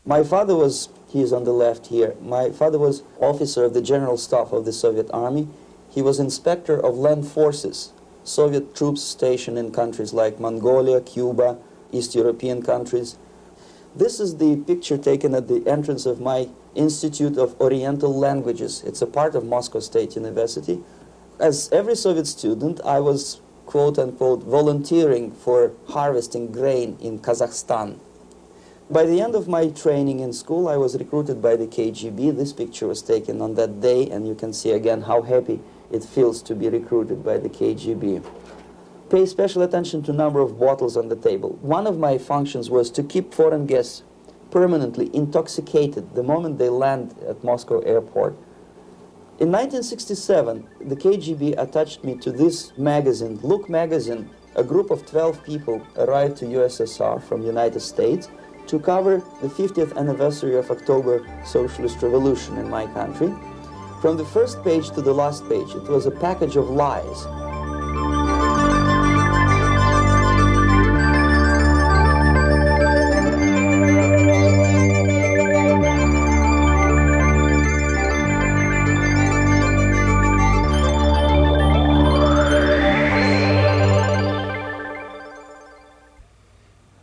My father was, he is on the left here, my father was officer of the General Staff of the Soviet Army. He was inspector of land forces, Soviet troops stationed in countries like Mongolia, Cuba, East European countries. This is the picture taken at the entrance of my Institute of Oriental Languages. It's a part of Moscow State University. As every Soviet student, I was, quote-unquote, volunteering for harvesting grain in Kazakhstan. By the end of my training in school, I was recruited by the KGB. This picture was taken on that day, and you can see again how happy it feels to be recruited by the KGB. Pay special attention to number of bottles on the table. One of my functions was to keep foreign guests permanently intoxicated the moment they land at Moscow airport. In 1967, the KGB attached me to this magazine, Look magazine. A group of 12 people arrived to USSR from United States to cover the 50th anniversary of October Socialist Revolution in my country. From the first page to the last page, it was a package of lies.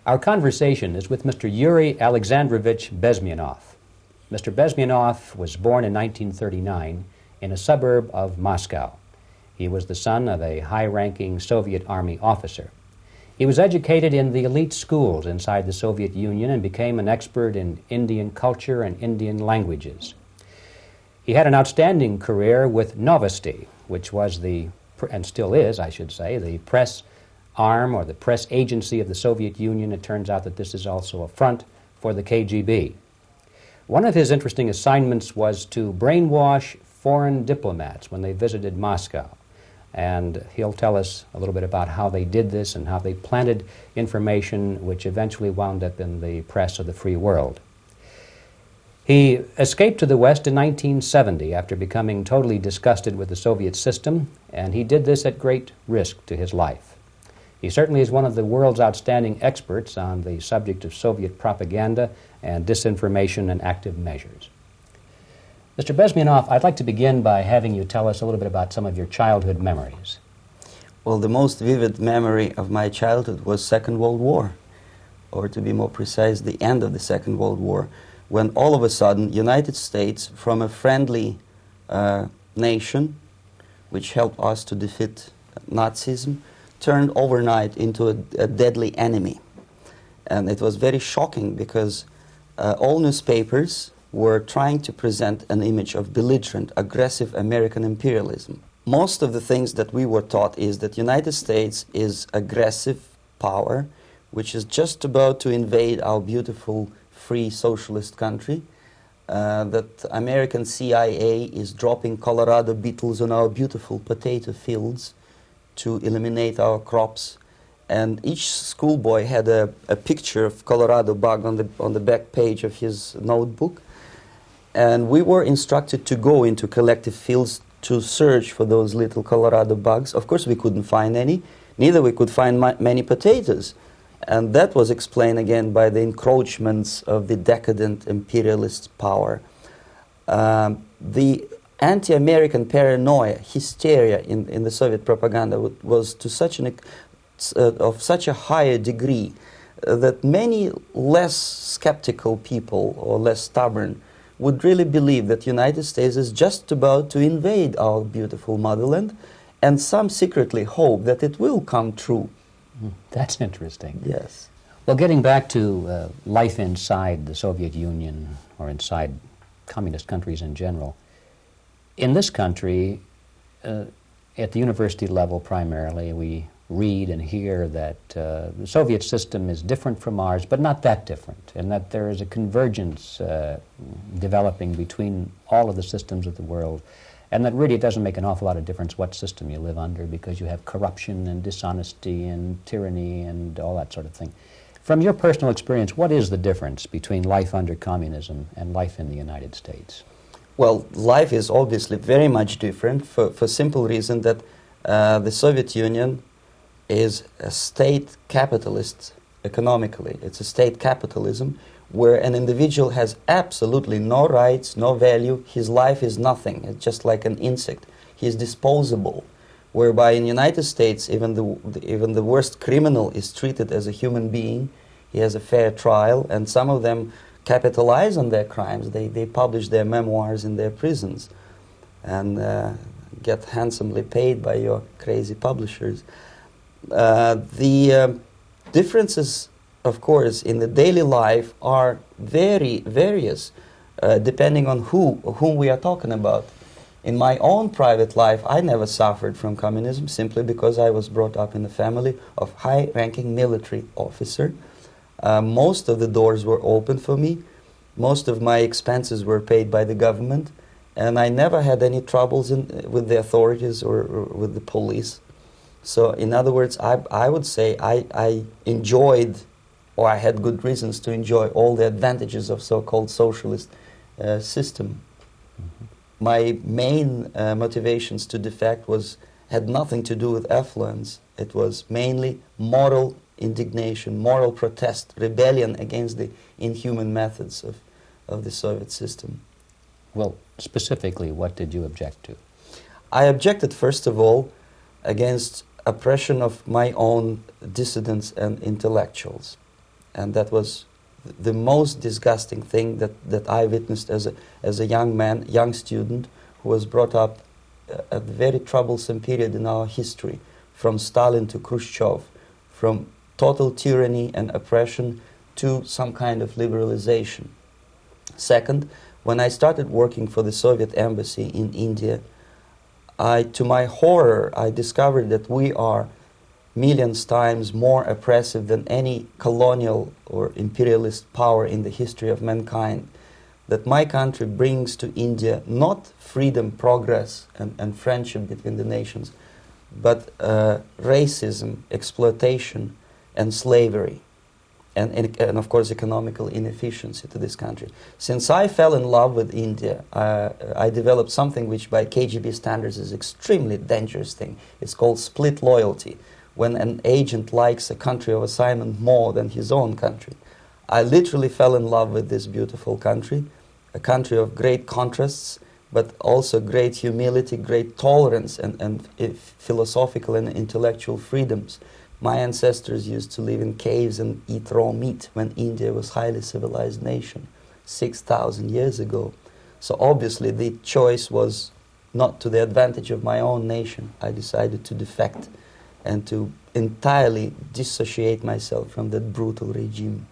Our conversation is with Mr. Yuri Alexandrovich Bezmenov. Mr. Bezmenov was born in 1939 in a suburb of Moscow. He was the son of a high-ranking Soviet Army officer. He was educated in the elite schools inside the Soviet Union and became an expert in Indian culture and Indian languages. He had an outstanding career with Novosti, which was the, and still is, I should say, the press arm or the press agency of the Soviet Union. It turns out that this is also a front for the KGB. One of his interesting assignments was to brainwash foreign diplomats when they visited Moscow. And he'll tell us a little bit about how they did this and how they planted information which eventually wound up in the press of the free world. He escaped to the West in 1970 after becoming totally disgusted with the Soviet system, and he did this at great risk to his life. He certainly is one of the world's outstanding experts on the subject of Soviet propaganda and disinformation and active measures. Mr. Bezmenov, I'd like to begin by having you tell us a little bit about some of your childhood memories. Well, the most vivid memory of my childhood was Second World War, or to be more precise, the end of the Second World War, when all of a sudden United States, from a friendly nation, which helped us to defeat Nazism, turned overnight into a deadly enemy. And it was very shocking because all newspapers were trying to present an image of belligerent, aggressive American imperialism. Most of the things that we were taught is that United States is aggressive power, which is just about to invade our beautiful, free, socialist country, that American CIA is dropping Colorado beetles on our beautiful potato fields to eliminate our crops, and each schoolboy had a picture of Colorado bug on the back page of his notebook, and we were instructed to go into collective fields to search for those little Colorado bugs. Of course, we couldn't find any, neither we could find many potatoes, and that was explained again by the encroachments of the decadent imperialist power. The anti-American paranoia, hysteria in the Soviet propaganda was to such of such a higher degree that many less skeptical people or less stubborn would really believe that United States is just about to invade our beautiful motherland, and some secretly hope that it will come true. That's interesting. Yes. Well, getting back to life inside the Soviet Union or inside communist countries in general, in this country, at the university level primarily, we read and hear that the Soviet system is different from ours, but not that different, and that there is a convergence developing between all of the systems of the world, and that really it doesn't make an awful lot of difference what system you live under because you have corruption and dishonesty and tyranny and all that sort of thing. From your personal experience, what is the difference between life under communism and life in the United States? Well, life is obviously very much different for simple reason that the Soviet Union is a state capitalist economically. It's a state capitalism where an individual has absolutely no rights, no value, his life is nothing, it's just like an insect. He is disposable, whereby in the United States even the worst criminal is treated as a human being. He has a fair trial, and some of them capitalize on their crimes. They publish their memoirs in their prisons and get handsomely paid by your crazy publishers. The differences, of course, in the daily life are very various, depending on whom we are talking about. In my own private life, I never suffered from communism simply because I was brought up in a family of high-ranking military officer. Most of the doors were open for me. Most of my expenses were paid by the government, and I never had any troubles with the authorities or with the police. So, in other words, I would say I enjoyed, or I had good reasons to enjoy, all the advantages of so-called socialist system. Mm-hmm. My main motivations to defect had nothing to do with affluence. It was mainly moral indignation, moral protest, rebellion against the inhuman methods of the Soviet system. Well, specifically, what did you object to? I objected, first of all, against oppression of my own dissidents and intellectuals. And that was the most disgusting thing that I witnessed as a young man, young student, who was brought up at a very troublesome period in our history, from Stalin to Khrushchev, from total tyranny and oppression to some kind of liberalization. Second, when I started working for the Soviet embassy in India, to my horror, I discovered that we are millions times more oppressive than any colonial or imperialist power in the history of mankind. That my country brings to India not freedom, progress, and friendship between the nations, but racism, exploitation, and slavery, and of course economical inefficiency to this country. Since I fell in love with India, I developed something which by KGB standards is extremely dangerous thing. It's called split loyalty, when an agent likes a country of assignment more than his own country. I literally fell in love with this beautiful country, a country of great contrasts, but also great humility, great tolerance, and philosophical and intellectual freedoms. My ancestors used to live in caves and eat raw meat when India was a highly civilized nation 6,000 years ago. So obviously the choice was not to the advantage of my own nation. I decided to defect and to entirely dissociate myself from that brutal regime.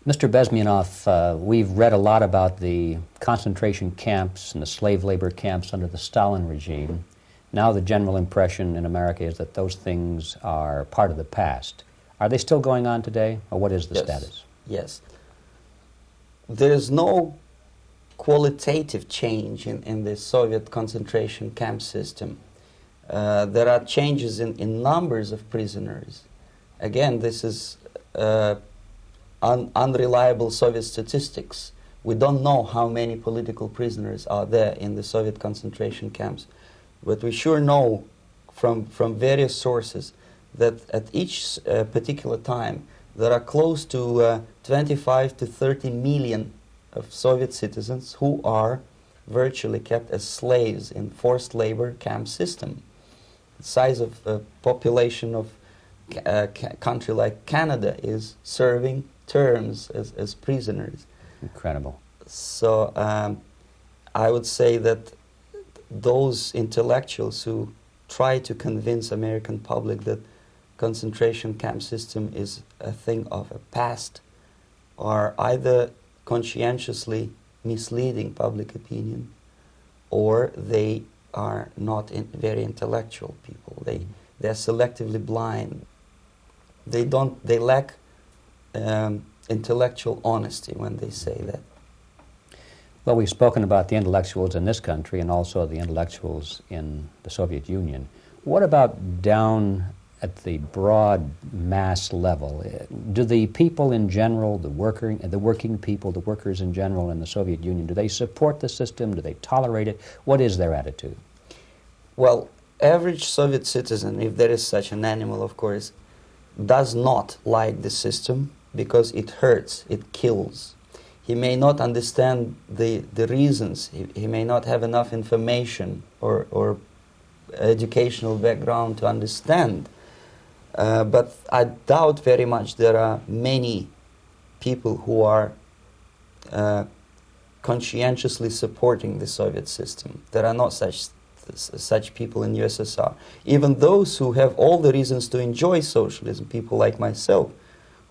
Mr. Bezmenov, we've read a lot about the concentration camps and the slave labor camps under the Stalin regime. Now the general impression in America is that those things are part of the past. Are they still going on today, or what is the status? Yes. There is no qualitative change in the Soviet concentration camp system. There are changes in numbers of prisoners. Again, this is unreliable Soviet statistics. We don't know how many political prisoners are there in the Soviet concentration camps. But we sure know from various sources that at each particular time there are close to 25 to 30 million of Soviet citizens who are virtually kept as slaves in forced labor camp system. The size of population of a country like Canada is serving terms as prisoners. Incredible. So I would say that those intellectuals who try to convince American public that concentration camp system is a thing of a past are either conscientiously misleading public opinion, or they are not very intellectual people. They're selectively blind. They lack intellectual honesty when they say that. Well, we've spoken about the intellectuals in this country and also the intellectuals in the Soviet Union. What about down at the broad mass level? Do the people in general, the working people, the workers in general in the Soviet Union, do they support the system? Do they tolerate it? What is their attitude? Well, average Soviet citizen, if there is such an animal, of course, does not like the system because it hurts, it kills. he may not understand the reasons, he may not have enough information or educational background to understand. But I doubt very much there are many people who are conscientiously supporting the Soviet system. There are not such people in USSR. Even those who have all the reasons to enjoy socialism, people like myself,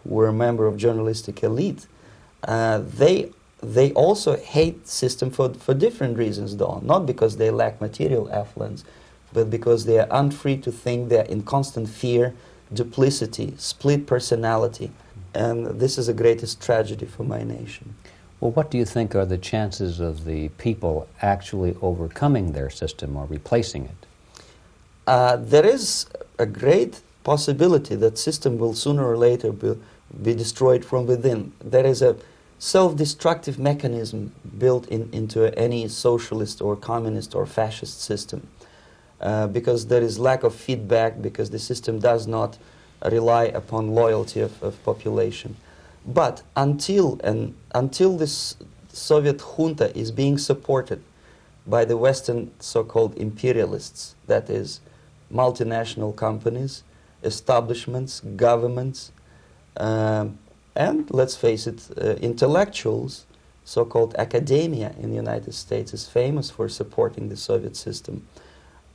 who were a member of journalistic elite, they also hate system for different reasons, though. Not because they lack material affluence, but because they are unfree to think, they are in constant fear, duplicity, split personality. And this is the greatest tragedy for my nation. Well, what do you think are the chances of the people actually overcoming their system or replacing it? There is a great possibility that system will sooner or later be destroyed from within. There is a self-destructive mechanism built into any socialist or communist or fascist system, because there is lack of feedback, because the system does not rely upon loyalty of population. But until this Soviet junta is being supported by the Western so-called imperialists, that is, multinational companies, establishments, governments, and let's face it, intellectuals, so-called academia in the United States is famous for supporting the Soviet system.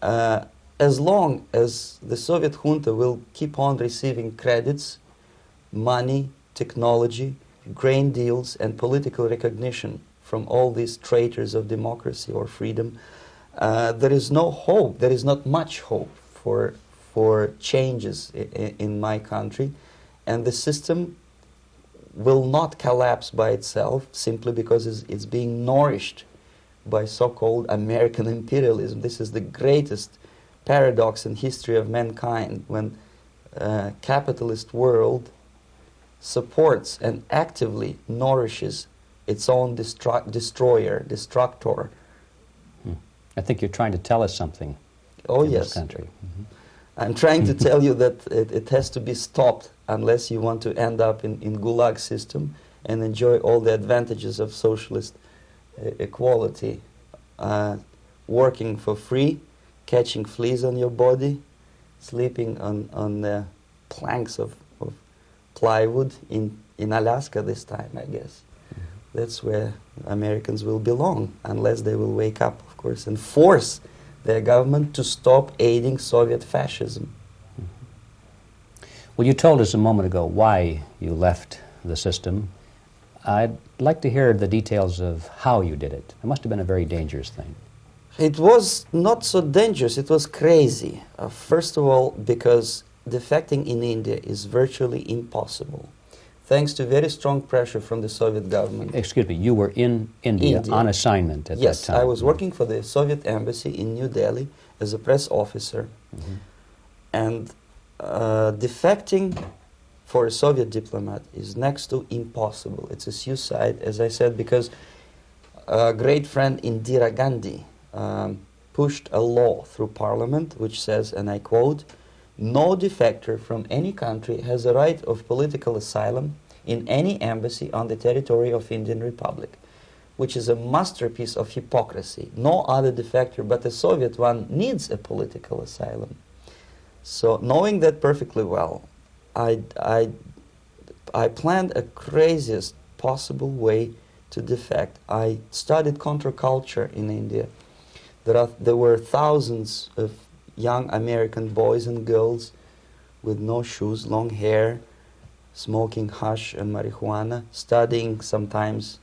As long as the Soviet junta will keep on receiving credits, money, technology, grain deals, and political recognition from all these traitors of democracy or freedom, there is no hope, there is not much hope for changes in my country, and the system will not collapse by itself simply because it's being nourished by so-called American imperialism. This is the greatest paradox in history of mankind, when capitalist world supports and actively nourishes its own destructor. I think you're trying to tell us something in this country. Mm-hmm. I'm trying to tell you that it has to be stopped unless you want to end up in Gulag system and enjoy all the advantages of socialist equality. Working for free, catching fleas on your body, sleeping on the planks of plywood in Alaska this time, I guess. That's where Americans will belong, unless they will wake up, of course, and force their government to stop aiding Soviet fascism. Well, you told us a moment ago why you left the system. I'd like to hear the details of how you did it. It must have been a very dangerous thing. It was not so dangerous, it was crazy. First of all, because defecting in India is virtually impossible, thanks to very strong pressure from the Soviet government. Excuse me, you were in India. On assignment at that time. Yes, I was working for the Soviet embassy in New Delhi as a press officer. Mm-hmm. And defecting for a Soviet diplomat is next to impossible. It's a suicide, as I said, because a great friend Indira Gandhi pushed a law through parliament which says, and I quote, "No defector from any country has a right of political asylum in any embassy on the territory of Indian Republic," which is a masterpiece of hypocrisy. No other defector but a Soviet one needs a political asylum. So, knowing that perfectly well, I planned a craziest possible way to defect. I studied counterculture in India. There were thousands of young American boys and girls with no shoes, long hair, smoking hash and marijuana, studying sometimes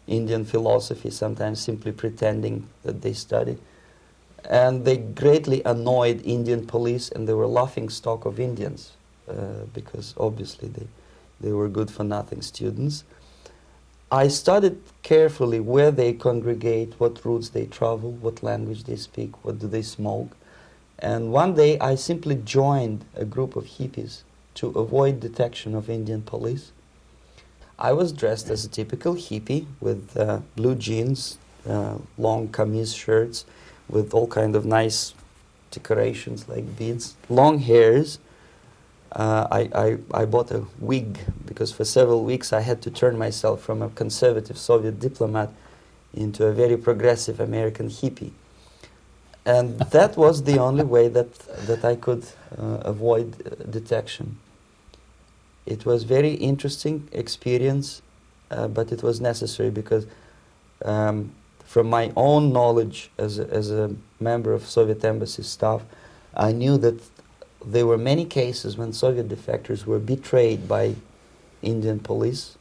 Indian philosophy, sometimes simply pretending that they study. And they greatly annoyed Indian police, and they were laughing stock of Indians because obviously they were good-for-nothing students. I studied carefully where they congregate, what routes they travel, what language they speak, what do they smoke. And one day I simply joined a group of hippies to avoid detection of Indian police. I was dressed as a typical hippie with blue jeans, long camise shirts, with all kind of nice decorations like beads, long hairs. I bought a wig because for several weeks I had to turn myself from a conservative Soviet diplomat into a very progressive American hippie. And that was the only way that I could avoid detection. It was very interesting experience, but it was necessary because from my own knowledge as a member of Soviet embassy staff, I knew that there were many cases when Soviet defectors were betrayed by Indian police,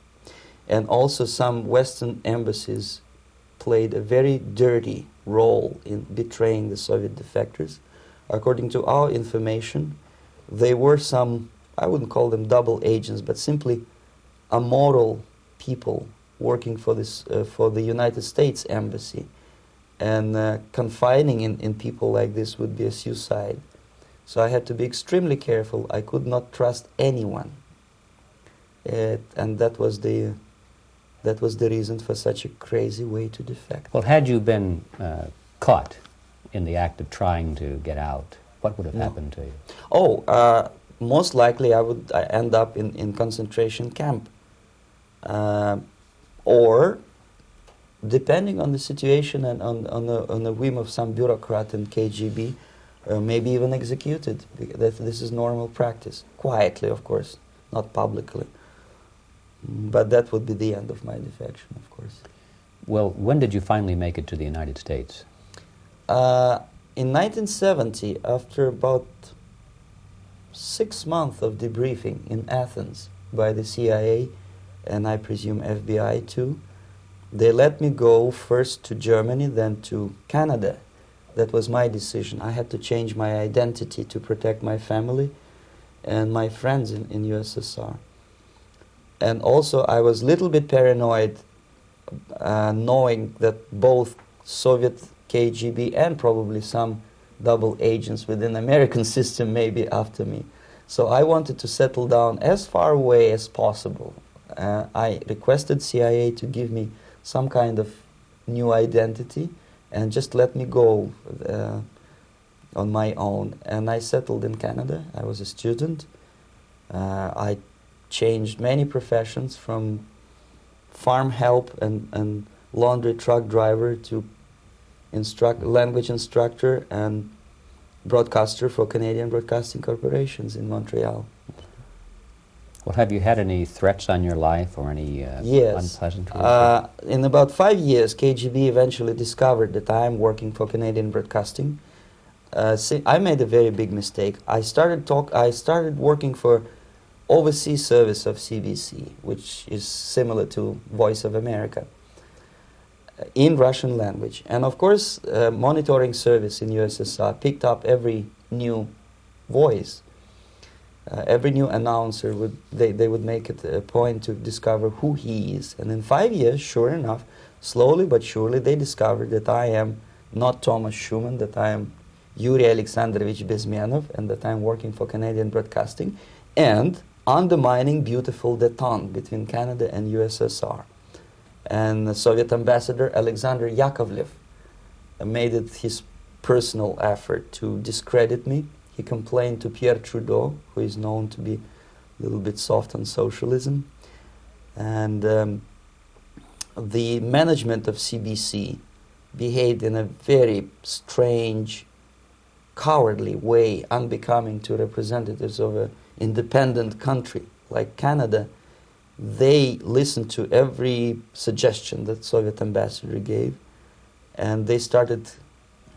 and also some Western embassies played a very dirty role in betraying the Soviet defectors. According to our information, they were some, I wouldn't call them double agents, but simply immoral people working for this for the United States embassy, and confiding in people like this would be a suicide. So I had to be extremely careful. I could not trust anyone, and that was the reason for such a crazy way to defect. Well, had you been caught in the act of trying to get out, what would have happened to you? Oh, most likely I would end up in concentration camp. Or, depending on the situation and on the whim of some bureaucrat in KGB, maybe even executed. This is normal practice. Quietly, of course, not publicly. But that would be the end of my defection, of course. Well, when did you finally make it to the United States? In 1970, after about 6 months of debriefing in Athens by the CIA, and I presume FBI too, they let me go first to Germany, then to Canada. That was my decision. I had to change my identity to protect my family and my friends in USSR. And also I was a little bit paranoid, knowing that both Soviet KGB and probably some double agents within American system may be after me. So I wanted to settle down as far away as possible. I requested CIA to give me some kind of new identity and just let me go on my own. And I settled in Canada. I was a student. I changed many professions, from farm help and laundry truck driver to language instructor and broadcaster for Canadian Broadcasting Corporations in Montreal. Well, have you had any threats on your life or any yes. unpleasant? In about 5 years, KGB eventually discovered that I am working for Canadian Broadcasting. I made a very big mistake. I started working for overseas service of CBC, which is similar to Voice of America, in Russian language. And of course, monitoring service in USSR picked up every new voice. Every new announcer they would make it a point to discover who he is. And in 5 years, sure enough, slowly but surely, they discovered that I am not Thomas Schumann, that I am Yuri Alexandrovich Bezmenov, and that I am working for Canadian Broadcasting, and undermining beautiful détente between Canada and USSR. And the Soviet ambassador Alexander Yakovlev made it his personal effort to discredit me. He complained to Pierre Trudeau, who is known to be a little bit soft on socialism. And the management of CBC behaved in a very strange, cowardly way, unbecoming to representatives of an independent country like Canada. They listened to every suggestion that Soviet ambassador gave, and they started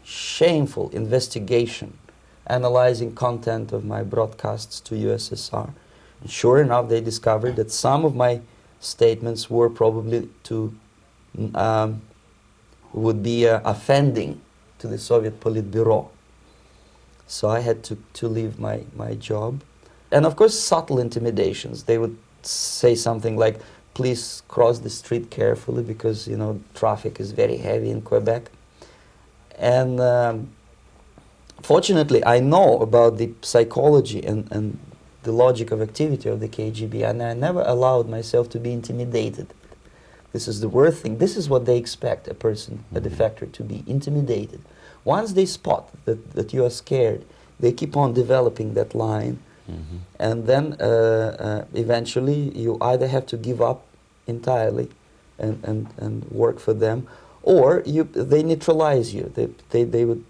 shameful investigation, analyzing content of my broadcasts to USSR. And sure enough, they discovered that some of my statements were probably would be offending to the Soviet Politburo. So I had to leave my job. And of course, subtle intimidations. They would say something like, please cross the street carefully because, you know, traffic is very heavy in Quebec. And fortunately, I know about the psychology and the logic of activity of the KGB, and I never allowed myself to be intimidated. This is the worst thing. This is what they expect a person, a defector, to be intimidated. Once they spot that you are scared, they keep on developing that line. And then eventually you either have to give up entirely and work for them, or they neutralize you. They would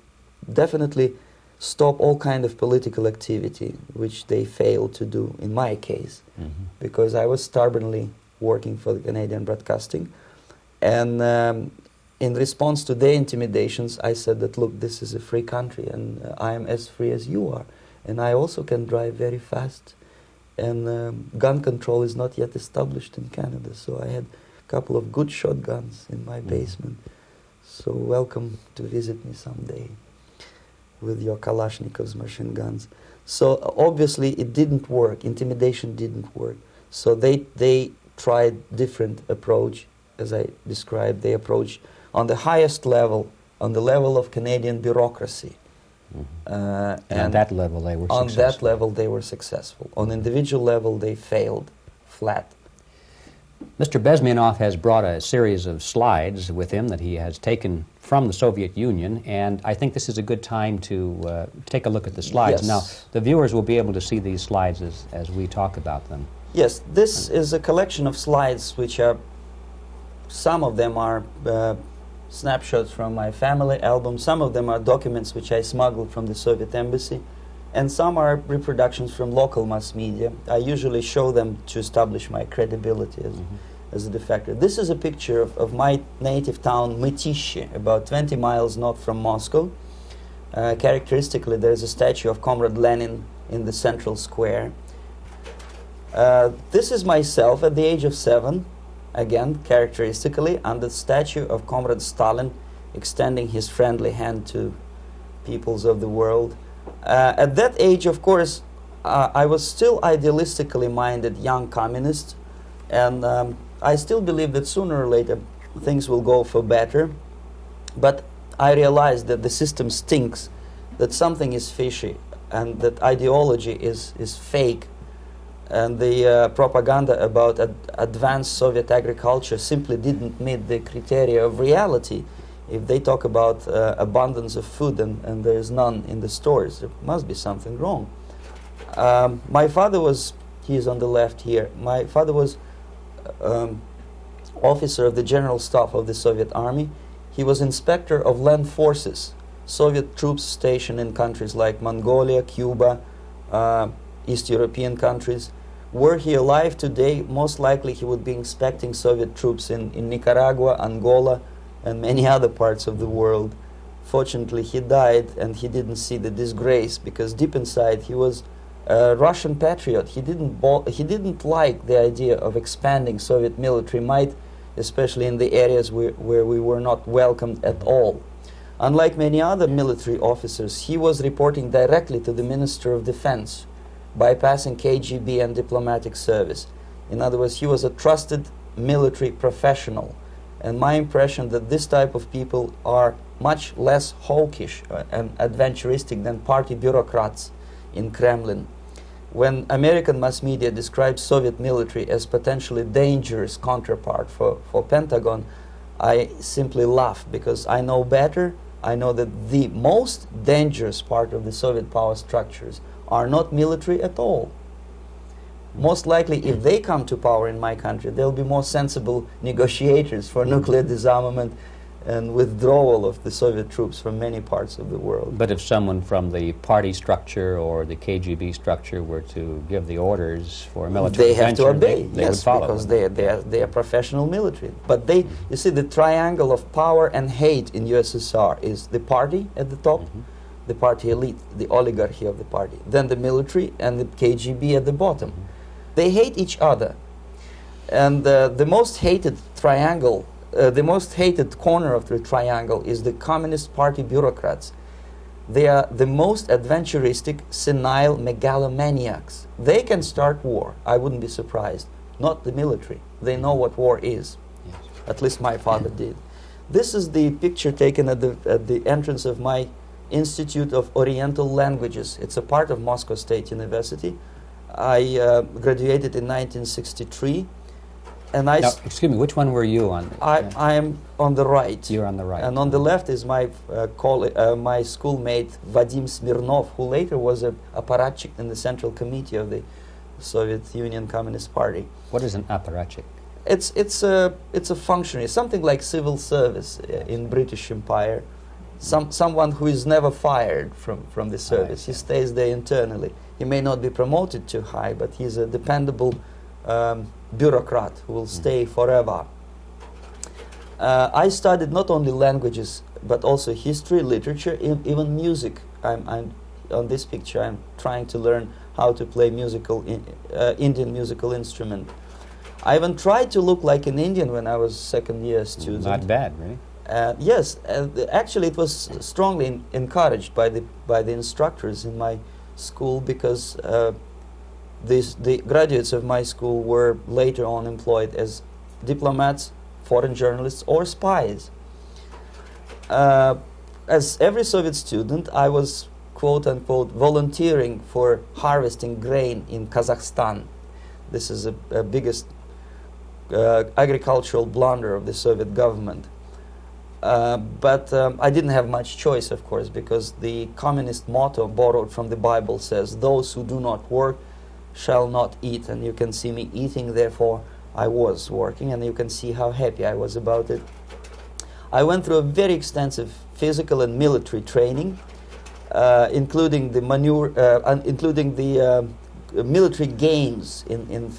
definitely stop all kind of political activity, which they failed to do in my case, because I was stubbornly working for the Canadian Broadcasting. And in response to their intimidations, I said that, look, this is a free country, and I am as free as you are. And I also can drive very fast. And gun control is not yet established in Canada, so I had a couple of good shotguns in my basement. So welcome to visit me someday with your Kalashnikovs machine guns. So obviously it didn't work. Intimidation didn't work. So they tried different approach, as I described. They approached on the highest level, on the level of Canadian bureaucracy. And on that level they were on successful. that level they were successful. On individual level they failed flat. Mr. Bezmenov has brought a series of slides with him that he has taken from the Soviet Union, and I think this is a good time to take a look at the slides. Yes. Now, the viewers will be able to see these slides as we talk about them. Yes, this is a collection of slides which are, some of them are snapshots from my family album, some of them are documents which I smuggled from the Soviet embassy, and some are reproductions from local mass media. I usually show them to establish my credibility as a defector. This is a picture of my native town, Mytishi, about 20 miles north from Moscow. Characteristically, there's a statue of Comrade Lenin in the central square. This is myself at the age of 7, again, characteristically, under the statue of Comrade Stalin, extending his friendly hand to peoples of the world. At that age, of course, I was still idealistically minded young communist, and I still believe that sooner or later things will go for better. But I realized that the system stinks, that something is fishy, and that ideology is fake. And the propaganda about advanced Soviet agriculture simply didn't meet the criteria of reality. If they talk about abundance of food and there is none in the stores, there must be something wrong. My father was, he is on the left here, my father was officer of the General Staff of the Soviet Army. He was inspector of land forces, Soviet troops stationed in countries like Mongolia, Cuba, East European countries. Were he alive today, most likely he would be inspecting Soviet troops in Nicaragua, Angola, and many other parts of the world. Fortunately, he died and he didn't see the disgrace, because deep inside he was a Russian patriot. He didn't like the idea of expanding Soviet military might, especially in the areas where we were not welcomed at all. Unlike many other military officers, he was reporting directly to the Minister of Defense, bypassing KGB and diplomatic service. In other words, he was a trusted military professional. And my impression that this type of people are much less hawkish and adventuristic than party bureaucrats in Kremlin. When American mass media describes Soviet military as potentially dangerous counterpart for Pentagon, I simply laugh, because I know better. I know that the most dangerous part of the Soviet power structures are not military at all. Most likely, if they come to power in my country, they'll be more sensible negotiators for nuclear disarmament and withdrawal of the Soviet troops from many parts of the world. But if someone from the party structure or the KGB structure were to give the orders for a military they have to obey, they yes, would follow. Because they are professional military. But they, you see, the triangle of power and hate in USSR is the party at the top, the party elite, the oligarchy of the party, then the military and the KGB at the bottom. They hate each other. And the most hated triangle, the most hated corner of the triangle is the Communist Party bureaucrats. They are the most adventuristic, senile megalomaniacs. They can start war, I wouldn't be surprised. Not the military. They know what war is. Yes. At least my father did. This is the picture taken at the entrance of my Institute of Oriental Languages. It's a part of Moscow State University. I graduated in 1963. And I Now, excuse me, which one were you on? I am on the right. You're on the right. And on the left is my my schoolmate Vadim Smirnov, who later was a apparatchik in the Central Committee of the Soviet Union Communist Party. What is an apparatchik? It's a functionary, something like civil service in British Empire. Someone who is never fired from the service. He stays there internally. He may not be promoted too high, but he's a dependable bureaucrat who will stay forever. I studied not only languages, but also history, literature, even music. I'm on this picture. I'm trying to learn how to play Indian musical instrument. I even tried to look like an Indian when I was second-year student. Not bad, really. Yes, actually, it was strongly encouraged by the instructors in my school, because the graduates of my school were later on employed as diplomats, foreign journalists, or spies. As every Soviet student, I was quote-unquote volunteering for harvesting grain in Kazakhstan. This is the biggest agricultural blunder of the Soviet government. But I didn't have much choice, of course, because the communist motto borrowed from the Bible says, "Those who do not work shall not eat." And you can see me eating, therefore I was working, and you can see how happy I was about it. I went through a very extensive physical and military training, including the military games in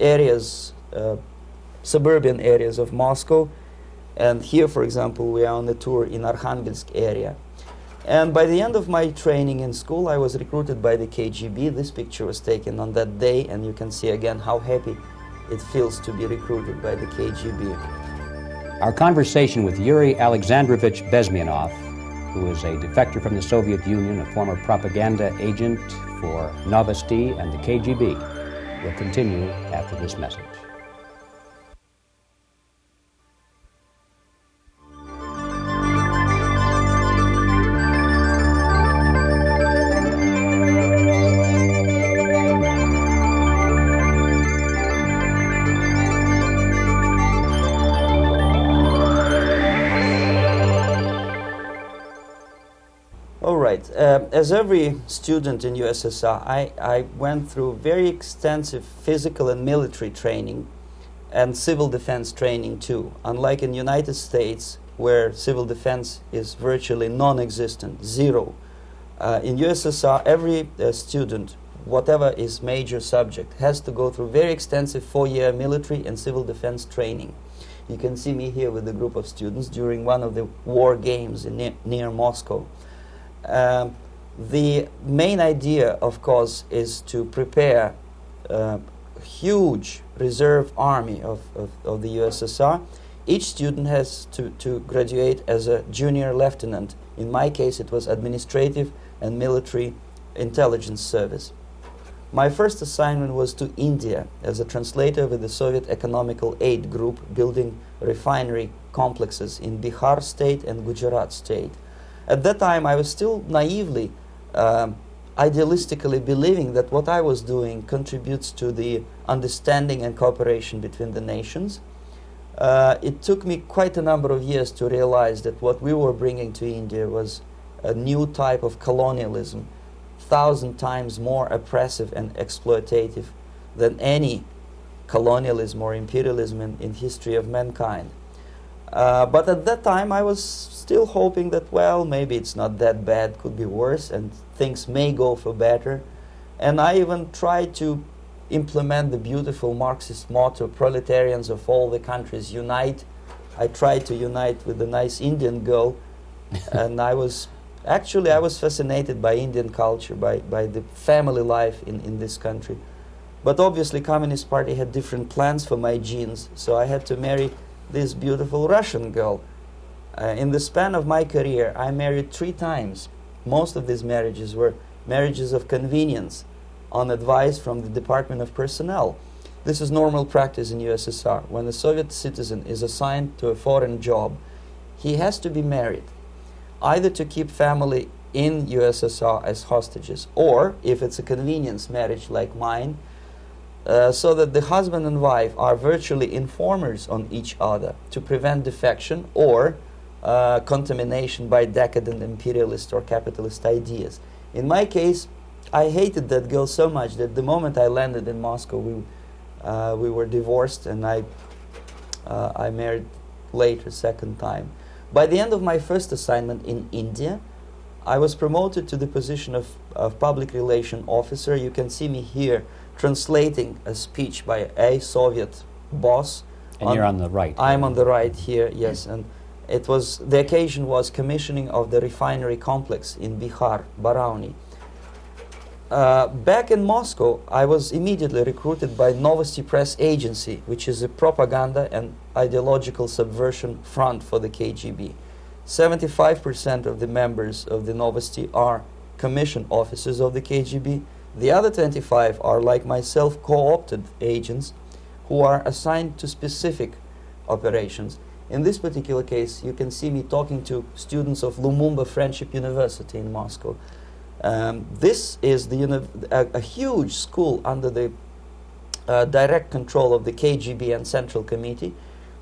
areas, suburban areas of Moscow. And here, for example, we are on a tour in Arkhangelsk area. And by the end of my training in school, I was recruited by the KGB. This picture was taken on that day, and you can see again how happy it feels to be recruited by the KGB. Our conversation with Yuri Alexandrovich Bezmenov, who is a defector from the Soviet Union, a former propaganda agent for Novosti and the KGB, will continue after this message. As every student in USSR, I went through very extensive physical and military training and civil defense training too. Unlike in the United States, where civil defense is virtually non-existent, zero. In USSR, every student, whatever his major subject, has to go through very extensive 4-year military and civil defense training. You can see me here with a group of students during one of the war games near Moscow. The main idea, of course, is to prepare a huge reserve army of the USSR. Each student has to graduate as a junior lieutenant. In my case, it was administrative and military intelligence service. My first assignment was to India as a translator with the Soviet Economical Aid Group, building refinery complexes in Bihar state and Gujarat state. At that time, I was still naively, idealistically believing that what I was doing contributes to the understanding and cooperation between the nations. It took me quite a number of years to realize that what we were bringing to India was a new type of colonialism, 1,000 times more oppressive and exploitative than any colonialism or imperialism in history of mankind. But at that time, I was still hoping that, well, maybe it's not that bad, could be worse, and things may go for better. And I even tried to implement the beautiful Marxist motto, proletarians of all the countries unite. I tried to unite with a nice Indian girl, and I was fascinated by Indian culture, by the family life in this country. But obviously, Communist Party had different plans for my genes, so I had to marry this beautiful Russian girl. In the span of my career, I married 3 times. Most of these marriages were marriages of convenience, on advice from the Department of Personnel. This is normal practice in USSR. When a Soviet citizen is assigned to a foreign job, he has to be married, either to keep family in USSR as hostages, or, if it's a convenience marriage like mine, so that the husband and wife are virtually informers on each other to prevent defection or contamination by decadent imperialist or capitalist ideas. In my case, I hated that girl so much that the moment I landed in Moscow, we were divorced, and I married later, second time. By the end of my first assignment in India, I was promoted to the position of public relation officer. You can see me here translating a speech by a Soviet boss. And you're on the right. I'm on the right here, yes. And the occasion was commissioning of the refinery complex in Bihar, Barauni. Back in Moscow, I was immediately recruited by Novosti Press Agency, which is a propaganda and ideological subversion front for the KGB. 75% of the members of the Novosti are commissioned officers of the KGB. The other 25 are, like myself, co-opted agents who are assigned to specific operations. In this particular case, you can see me talking to students of Lumumba Friendship University in Moscow. This is a huge school under the direct control of the KGB and Central Committee,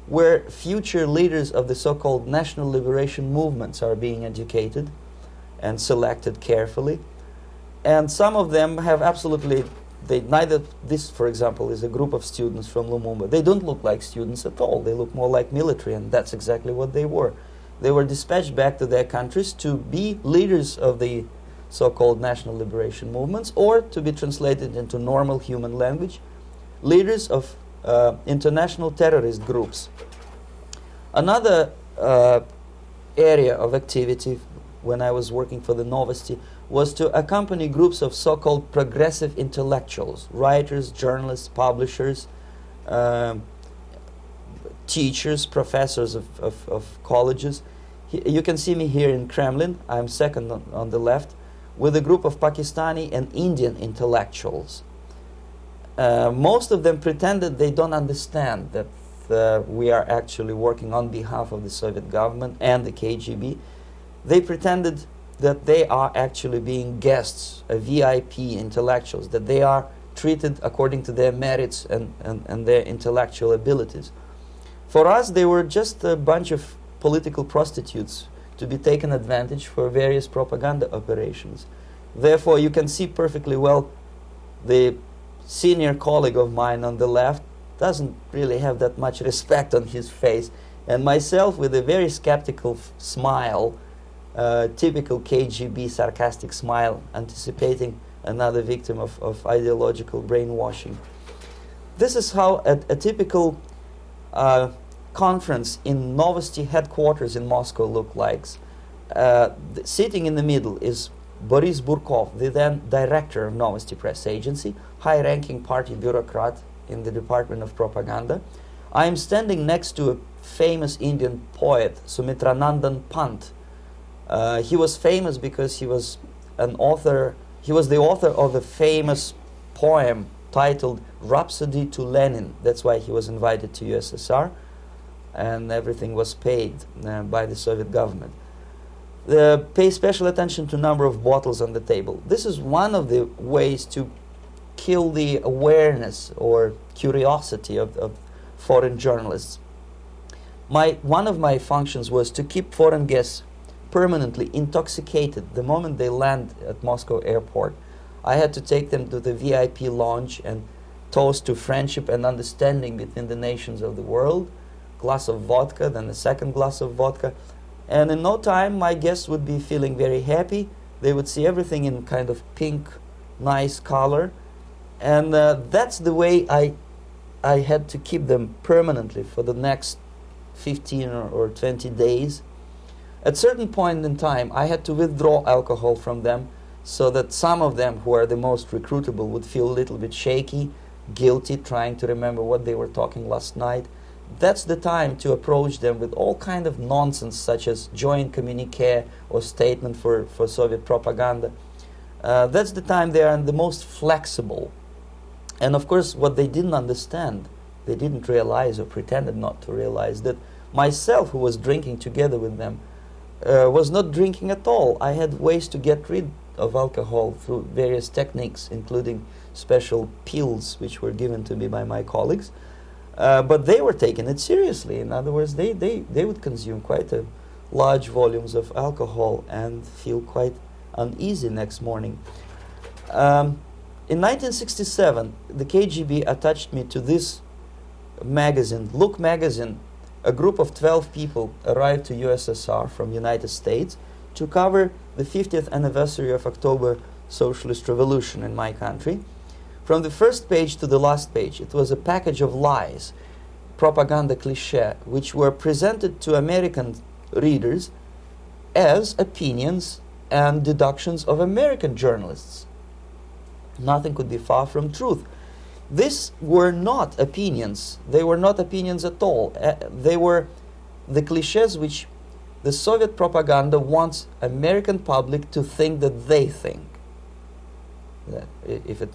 where future leaders of the so-called national liberation movements are being educated and selected carefully. And some of them have absolutely, this, for example, is a group of students from Lumumba. They don't look like students at all. They look more like military, and that's exactly what they were. They were dispatched back to their countries to be leaders of the so-called national liberation movements, or to be translated into normal human language, leaders of international terrorist groups. Another area of activity when I was working for the Novosti was to accompany groups of so-called progressive intellectuals, writers, journalists, publishers, teachers, professors of colleges. You can see me here in Kremlin. I'm second on the left, with a group of Pakistani and Indian intellectuals. Most of them pretended they don't understand that we are actually working on behalf of the Soviet government and the KGB. They pretended that they are actually being guests, VIP intellectuals, that they are treated according to their merits and their intellectual abilities. For us, they were just a bunch of political prostitutes to be taken advantage for various propaganda operations. Therefore, you can see perfectly well the senior colleague of mine on the left doesn't really have that much respect on his face, and myself with a very skeptical smile, typical KGB sarcastic smile, anticipating another victim of ideological brainwashing. This is how a typical conference in Novosti headquarters in Moscow looked like. Sitting in the middle is Boris Burkov, the then director of Novosti Press Agency, high-ranking party bureaucrat in the Department of Propaganda. I am standing next to a famous Indian poet, Sumitranandan Pant. He was famous because he was an author. He was the author of a famous poem titled Rhapsody to Lenin. That's why he was invited to USSR, and everything was paid by the Soviet government. Pay special attention to number of bottles on the table. This is one of the ways to kill the awareness or curiosity of foreign journalists. One of my functions was to keep foreign guests permanently intoxicated the moment they land at Moscow airport. I had to take them to the VIP lounge and toast to friendship and understanding between the nations of the world. Glass of vodka, then a second glass of vodka. And in no time, my guests would be feeling very happy. They would see everything in kind of pink, nice color. And that's the way I had to keep them permanently for the next 15 or 20 days. At certain point in time, I had to withdraw alcohol from them so that some of them, who are the most recruitable, would feel a little bit shaky, guilty, trying to remember what they were talking last night. That's the time to approach them with all kind of nonsense, such as joint communique or statement for Soviet propaganda. That's the time they are the most flexible. And of course, what they didn't understand, they didn't realize or pretended not to realize, that myself, who was drinking together with them, was not drinking at all. I had ways to get rid of alcohol through various techniques, including special pills which were given to me by my colleagues. But they were taking it seriously. In other words, they would consume quite large volumes of alcohol and feel quite uneasy next morning. In 1967, the KGB attached me to this magazine, Look magazine. A group of 12 people arrived to USSR from United States to cover the 50th anniversary of October Socialist Revolution in my country. From the first page to the last page, it was a package of lies, propaganda cliché, which were presented to American readers as opinions and deductions of American journalists. Nothing could be far from truth. These were not opinions. They were not opinions at all. They were the clichés which the Soviet propaganda wants American public to think that they think. If it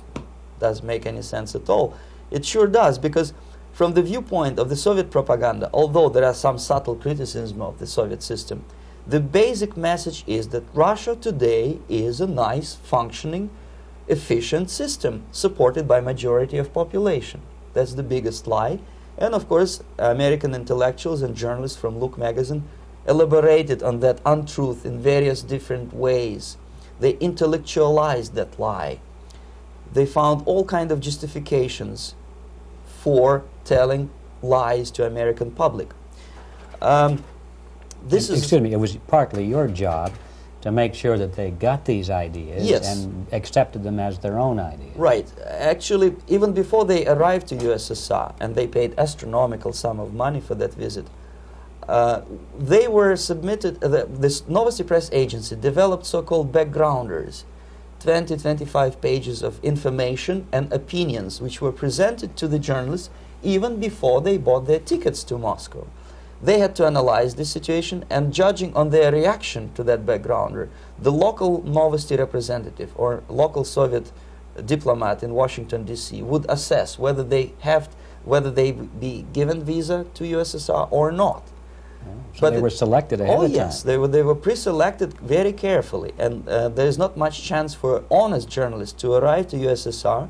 does make any sense at all. It sure does, because from the viewpoint of the Soviet propaganda, although there are some subtle criticisms of the Soviet system, the basic message is that Russia today is a nice, functioning, efficient system supported by majority of population. That's the biggest lie. And of course, American intellectuals and journalists from Look magazine elaborated on that untruth in various different ways. They intellectualized that lie. They found all kinds of justifications for telling lies to American public. Excuse me, it was partly your job to make sure that they got these ideas, yes, and accepted them as their own ideas. Right. Actually, even before they arrived to USSR, and they paid astronomical sum of money for that visit, they were submitted, this Novosti Press Agency developed so-called backgrounders, 20-25 pages of information and opinions which were presented to the journalists even before they bought their tickets to Moscow. They had to analyze the situation, and judging on their reaction to that backgrounder, the local Novosti representative or local Soviet diplomat in Washington, D.C. would assess whether they be given visa to USSR or not. So they were selected ahead of time. Oh yes, they were pre-selected very carefully, and there is not much chance for honest journalists to arrive to USSR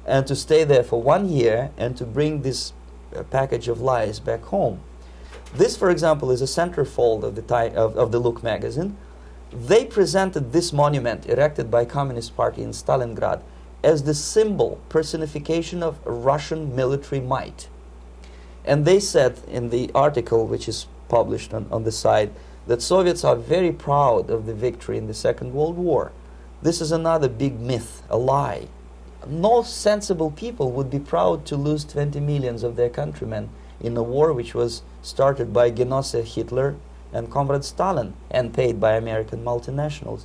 and to stay there for 1 year and to bring this package of lies back home. This, for example, is a centerfold of the Look magazine. They presented this monument erected by Communist Party in Stalingrad as the symbol, personification of Russian military might. And they said in the article, which is published on the site, that Soviets are very proud of the victory in the Second World War. This is another big myth, a lie. No sensible people would be proud to lose 20 millions of their countrymen in a war which was started by Genoese Hitler and Comrade Stalin and paid by American multinationals.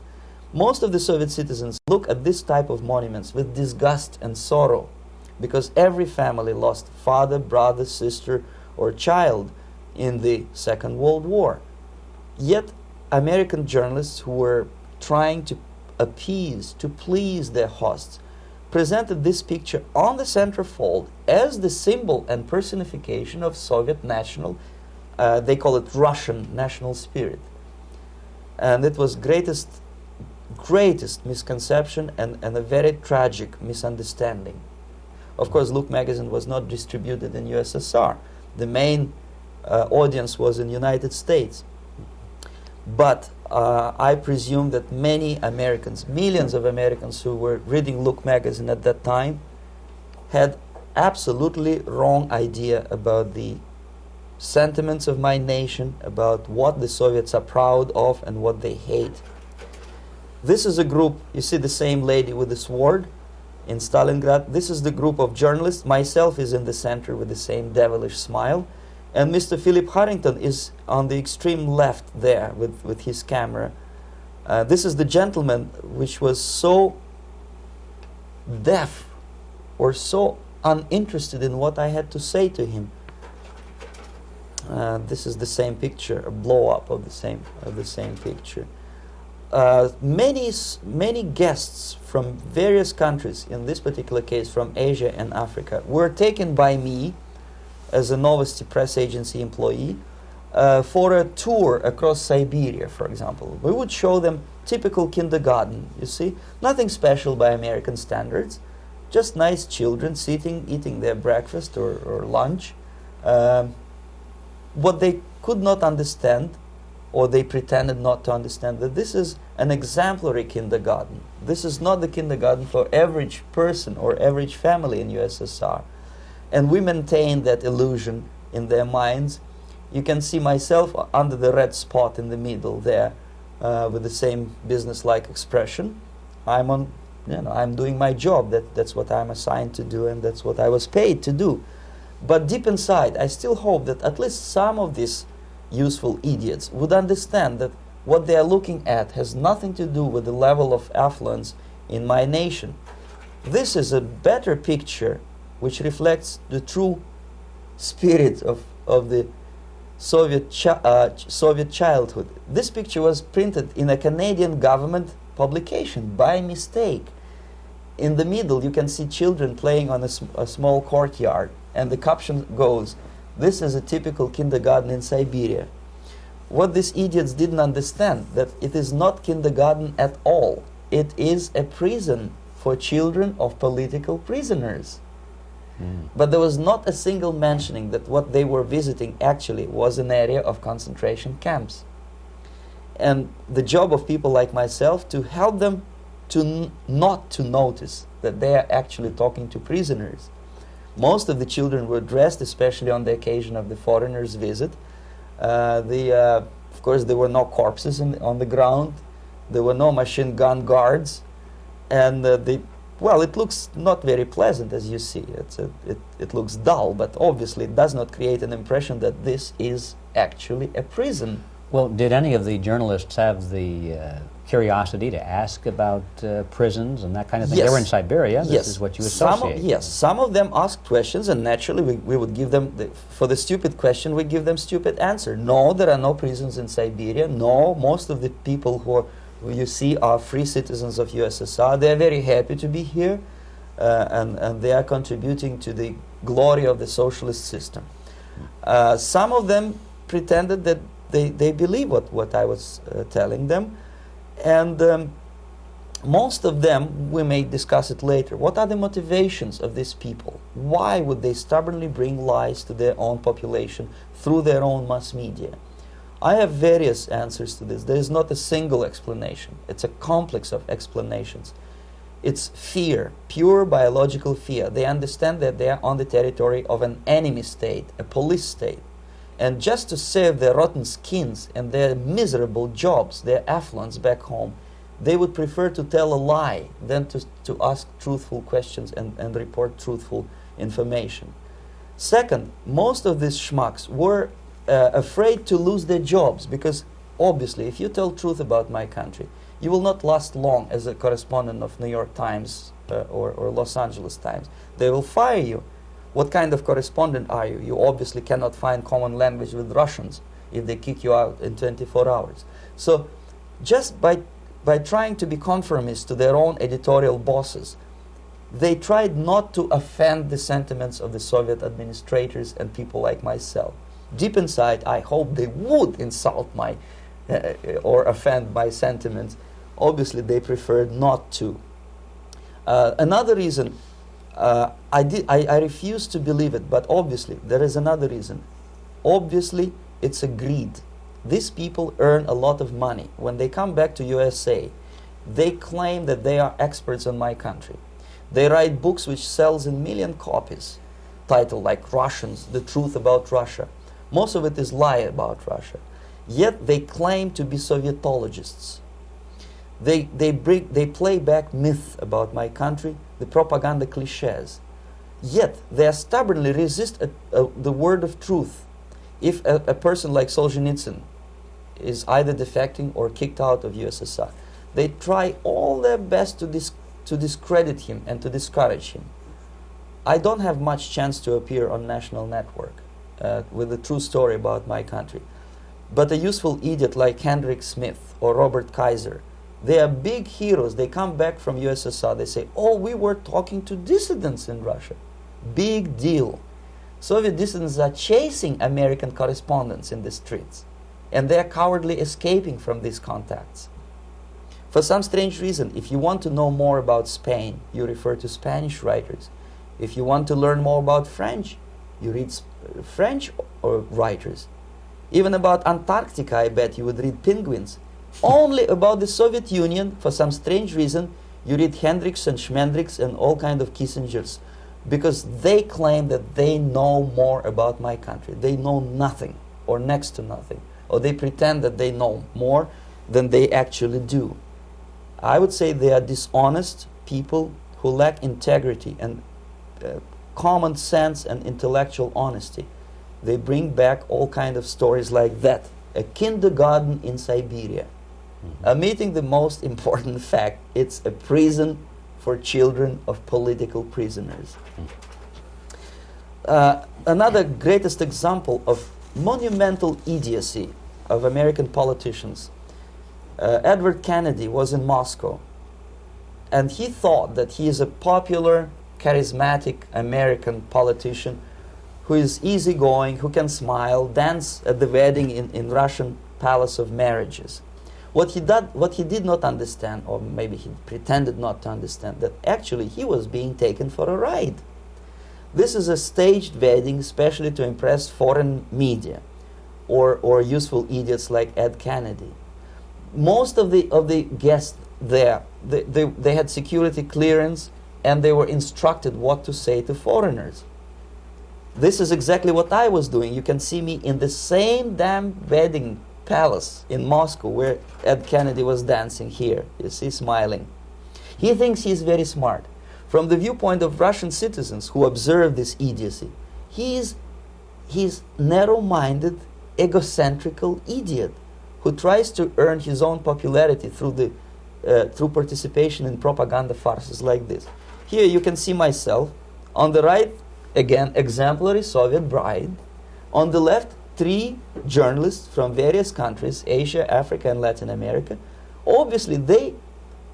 Most of the Soviet citizens look at this type of monuments with disgust and sorrow, because every family lost father, brother, sister, or child in the Second World War. Yet American journalists who were trying to appease, to please their hosts, presented this picture on the centerfold as the symbol and personification of Soviet national, they call it Russian national spirit. And it was greatest misconception and a very tragic misunderstanding. Of course, Look magazine was not distributed in USSR. The main audience was in United States. But I presume that many Americans, millions of Americans who were reading Look magazine at that time, had absolutely wrong idea about the sentiments of my nation, about what the Soviets are proud of and what they hate. This is a group, you see the same lady with the sword in Stalingrad. This is the group of journalists. Myself is in the center with the same devilish smile. And Mr. Philip Harrington is on the extreme left there with his camera. This is the gentleman which was so deaf or so uninterested in what I had to say to him. This is the same picture, a blow-up of the same picture. Many guests from various countries, in this particular case from Asia and Africa, were taken by me as a Novosti Press Agency employee for a tour across Siberia, for example. We would show them typical kindergarten, you see, nothing special by American standards, just nice children sitting, eating their breakfast or lunch. What they could not understand, or they pretended not to understand, that this is an exemplary kindergarten. This is not the kindergarten for average person or average family in USSR. And we maintain that illusion in their minds. You can see myself under the red spot in the middle there, with the same business-like expression. I'm doing my job. That's what I'm assigned to do, and that's what I was paid to do. But deep inside, I still hope that at least some of these useful idiots would understand that what they are looking at has nothing to do with the level of affluence in my nation. This is a better picture which reflects the true spirit of the Soviet childhood. This picture was printed in a Canadian government publication by mistake. In the middle you can see children playing on a small courtyard, and the caption goes, "This is a typical kindergarten in Siberia." What these idiots didn't understand, that it is not kindergarten at all. It is a prison for children of political prisoners. But there was not a single mentioning that what they were visiting actually was an area of concentration camps. And the job of people like myself to help them to not to notice that they are actually talking to prisoners. Most of the children were dressed, especially on the occasion of the foreigners' visit. Of course, there were no corpses on the ground. There were no machine gun guards. And well, it looks not very pleasant, as you see. It looks dull, but obviously it does not create an impression that this is actually a prison. Well, did any of the journalists have the curiosity to ask about prisons and that kind of thing? Yes. They were in Siberia. This Yes. is what you associate. Yes, some of them asked questions, and naturally we would give them, for the stupid question, we give them stupid answer. No, there are no prisons in Siberia. No, most of the people who you see are free citizens of USSR. They are very happy to be here, and they are contributing to the glory of the socialist system. Some of them pretended that they believe what I was telling them, and most of them, we may discuss it later, what are the motivations of these people? Why would they stubbornly bring lies to their own population through their own mass media? I have various answers to this. There is not a single explanation. It's a complex of explanations. It's fear, pure biological fear. They understand that they are on the territory of an enemy state, a police state. And just to save their rotten skins and their miserable jobs, their affluence back home, they would prefer to tell a lie than to ask truthful questions and report truthful information. Second, most of these schmucks were afraid to lose their jobs, because obviously if you tell truth about my country, you will not last long as a correspondent of New York Times or Los Angeles Times. They will fire you. What kind of correspondent are you? You obviously cannot find common language with Russians if they kick you out in 24 hours. So just by trying to be conformist to their own editorial bosses, they tried not to offend the sentiments of the Soviet administrators and people like myself. Deep inside, I hope they would insult my or offend my sentiments. Obviously, they preferred not to. Another reason, I refuse to believe it, but obviously there is another reason. Obviously, it's a greed. These people earn a lot of money. When they come back to USA, they claim that they are experts on my country. They write books which sells in million copies, titled like Russians, The Truth About Russia. Most of it is lie about Russia. Yet they claim to be Sovietologists. They play back myth about my country, the propaganda cliches. Yet they stubbornly resist the word of truth. If a person like Solzhenitsyn is either defecting or kicked out of USSR, they try all their best to discredit him and to discourage him. I don't have much chance to appear on national network with a true story about my country. But a useful idiot like Hendrik Smith or Robert Kaiser, they are big heroes. They come back from USSR, they say, oh, we were talking to dissidents in Russia. Big deal. Soviet dissidents are chasing American correspondents in the streets, and they are cowardly escaping from these contacts. For some strange reason, if you want to know more about Spain, you refer to Spanish writers. If you want to learn more about French, you read French writers. Even about Antarctica, I bet you would read Penguins. Only about the Soviet Union, for some strange reason, you read Hendricks and Schmendricks and all kind of Kissingers, because they claim that they know more about my country. They know nothing, or next to nothing, or they pretend that they know more than they actually do. I would say they are dishonest people who lack integrity and common sense and intellectual honesty. They bring back all kind of stories like that. A kindergarten in Siberia. Omitting the most important fact, it's a prison for children of political prisoners. Another greatest example of monumental idiocy of American politicians. Edward Kennedy was in Moscow, and he thought that he is a popular, charismatic American politician who is easygoing, who can smile, dance at the wedding in Russian Palace of Marriages. What he did not understand, or maybe he pretended not to understand, that actually he was being taken for a ride. This is a staged wedding, especially to impress foreign media, or useful idiots like Ed Kennedy. Most of the guests there, they had security clearance, and they were instructed what to say to foreigners. This is exactly what I was doing. You can see me in the same damn wedding palace in Moscow where Ed Kennedy was dancing here. You see, smiling. He thinks he's very smart. From the viewpoint of Russian citizens who observe this idiocy, he's narrow-minded, egocentrical idiot who tries to earn his own popularity through participation in propaganda farces like this. Here you can see myself. On the right, again, exemplary Soviet bride. On the left, 3 journalists from various countries, Asia, Africa, and Latin America. Obviously, they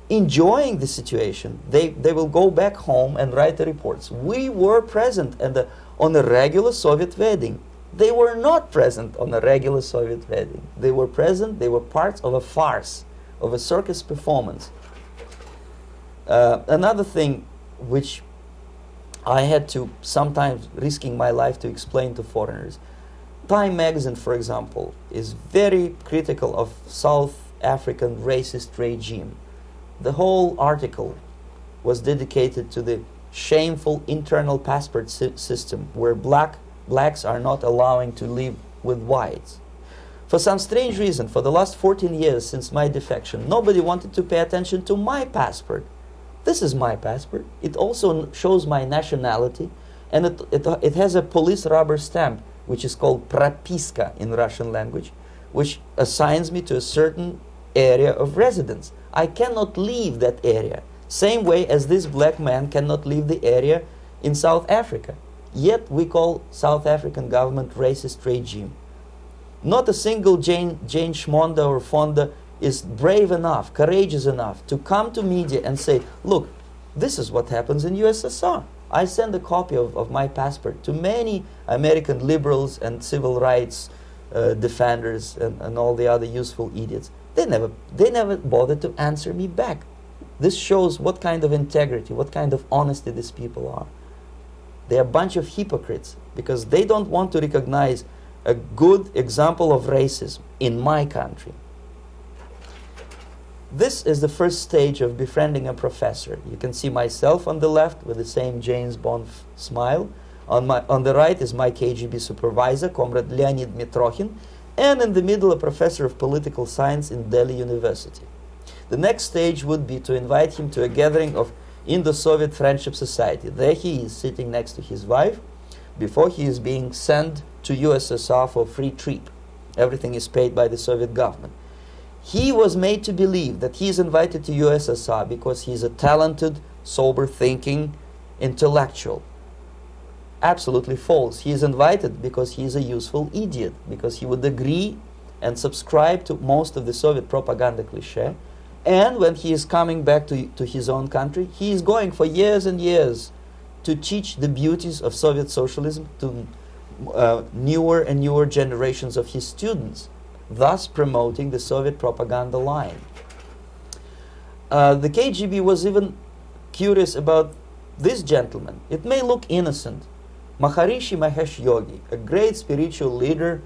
enjoying the situation. They will go back home and write the reports. We were present on a regular Soviet wedding. They were not present on a regular Soviet wedding. They were present, they were parts of a farce, of a circus performance. Another thing which I had to sometimes risking my life to explain to foreigners. Time magazine, for example, is very critical of South African racist regime. The whole article was dedicated to the shameful internal passport system where blacks are not allowing to live with whites. For some strange reason, for the last 14 years since my defection, nobody wanted to pay attention to my passport. This is my passport. It also shows my nationality, and it has a police rubber stamp, which is called propiska in Russian language, which assigns me to a certain area of residence. I cannot leave that area, same way as this black man cannot leave the area in South Africa. Yet we call South African government racist regime. Not a single Jane Schmonda or Fonda is brave enough, courageous enough to come to media and say, look, this is what happens in USSR. I send a copy of my passport to many American liberals and civil rights defenders and all the other useful idiots. They never bothered to answer me back. This shows what kind of integrity, what kind of honesty these people are. They're a bunch of hypocrites because they don't want to recognize a good example of racism in my country. This is the first stage of befriending a professor. You can see myself on the left with the same James Bond smile. On the right is my KGB supervisor, Comrade Leonid Mitrokhin, and in the middle a professor of political science in Delhi University. The next stage would be to invite him to a gathering of Indo-Soviet Friendship Society. There he is sitting next to his wife before he is being sent to USSR for free trip. Everything is paid by the Soviet government. He was made to believe that he is invited to USSR because he is a talented, sober-thinking intellectual. Absolutely false. He is invited because he is a useful idiot, because he would agree and subscribe to most of the Soviet propaganda cliché. And when he is coming back to his own country, he is going for years and years to teach the beauties of Soviet socialism to newer and newer generations of his students, thus promoting the Soviet propaganda line. The KGB was even curious about this gentleman. It may look innocent. Maharishi Mahesh Yogi, a great spiritual leader,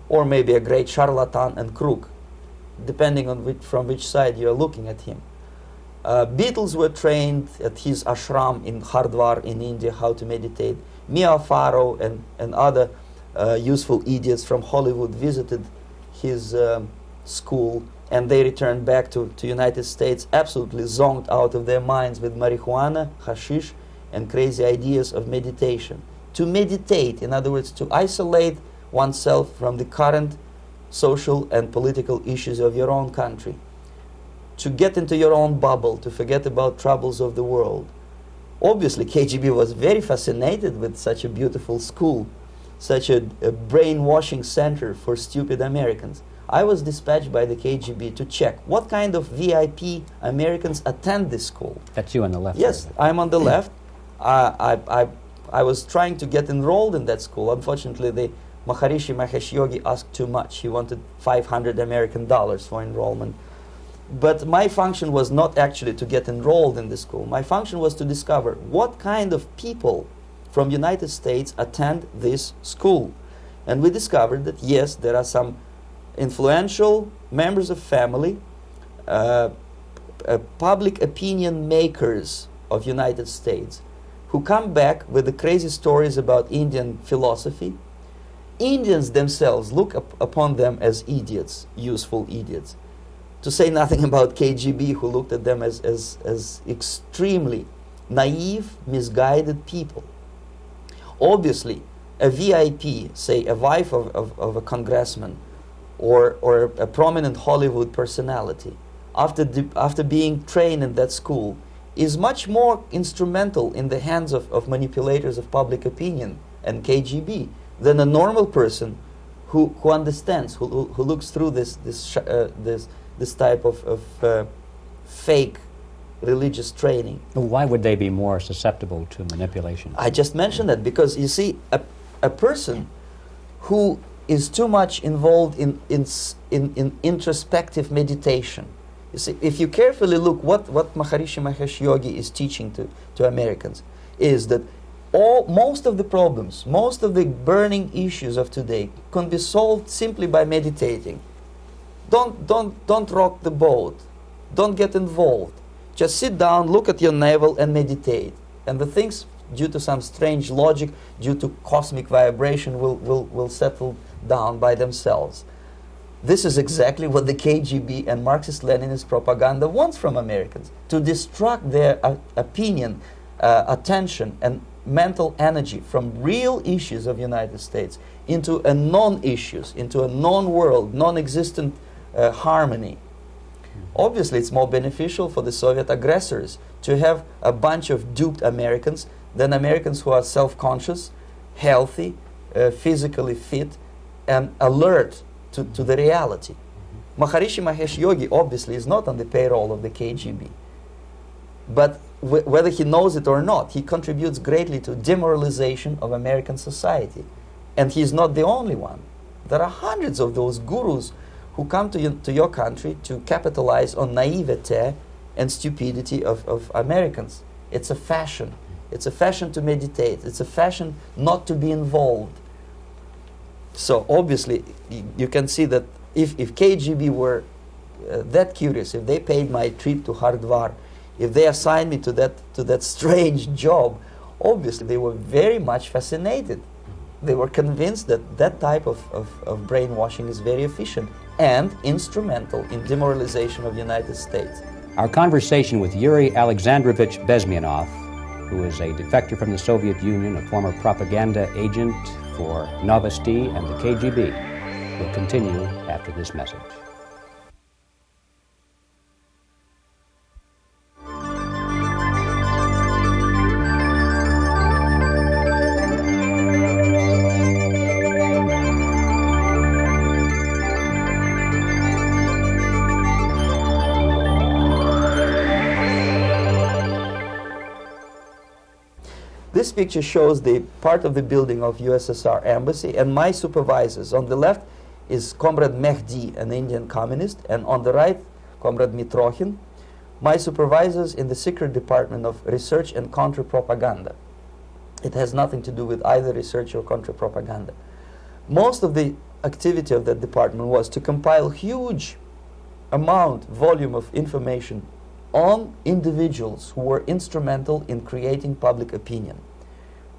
or maybe a great charlatan and crook, depending on from which side you are looking at him. Beatles were trained at his ashram in Hardwar in India how to meditate. Mia Farrow and other useful idiots from Hollywood visited his school, and they returned back to United States absolutely zonked out of their minds with marijuana, hashish, and crazy ideas of meditation. To meditate, in other words, to isolate oneself from the current social and political issues of your own country. To get into your own bubble, to forget about troubles of the world. Obviously, KGB was very fascinated with such a beautiful school, such a brainwashing center for stupid Americans. I was dispatched by the KGB to check what kind of VIP Americans attend this school. That's you on the left. Yes, I'm on the left. I was trying to get enrolled in that school. Unfortunately, the Maharishi Mahesh Yogi asked too much. He wanted $500 American for enrollment. But my function was not actually to get enrolled in the school. My function was to discover what kind of people from United States attend this school. And we discovered that, yes, there are some influential members of family, public opinion makers of United States, who come back with the crazy stories about Indian philosophy. Indians themselves look upon them as idiots, useful idiots. To say nothing about KGB, who looked at them as extremely naive, misguided people. Obviously, a VIP, say a wife of a congressman, or a prominent Hollywood personality, after being trained in that school, is much more instrumental in the hands of manipulators of public opinion and KGB than a normal person who understands, who looks through this type of fake religious training. Why would they be more susceptible to manipulation? I just mentioned that because, you see, a person who is too much involved in introspective meditation. You see, if you carefully look what Maharishi Mahesh Yogi is teaching to Americans, is that most of the problems, most of the burning issues of today can be solved simply by meditating. Don't rock the boat. Don't get involved. Just sit down, look at your navel, and meditate. And the things, due to some strange logic, due to cosmic vibration, will settle down by themselves. This is exactly what the KGB and Marxist-Leninist propaganda wants from Americans, to distract their opinion, attention, and mental energy from real issues of United States into a non-issues, into a non-world, non-existent harmony. Obviously, it's more beneficial for the Soviet aggressors to have a bunch of duped Americans than Americans who are self-conscious, healthy, physically fit, and alert to the reality. Maharishi Mahesh Yogi obviously is not on the payroll of the KGB. But whether he knows it or not, he contributes greatly to demoralization of American society. And he's not the only one. There are hundreds of those gurus who come to your country to capitalize on naivete and stupidity of Americans. It's a fashion. It's a fashion to meditate. It's a fashion not to be involved. So obviously, you can see that if KGB were that curious, if they paid my trip to Hardwar, if they assigned me to that strange job, obviously they were very much fascinated. They were convinced that that type of brainwashing is very efficient and instrumental in demoralization of the United States. Our conversation with Yuri Alexandrovich Bezmenov, who is a defector from the Soviet Union, a former propaganda agent for Novosti and the KGB, will continue after this message. This picture shows the part of the building of USSR embassy and my supervisors. On the left is Comrade Mehdi, an Indian communist, and on the right, Comrade Mitrokhin, my supervisors in the secret department of research and counter-propaganda. It has nothing to do with either research or counter-propaganda. Most of the activity of that department was to compile huge volume of information on individuals who were instrumental in creating public opinion.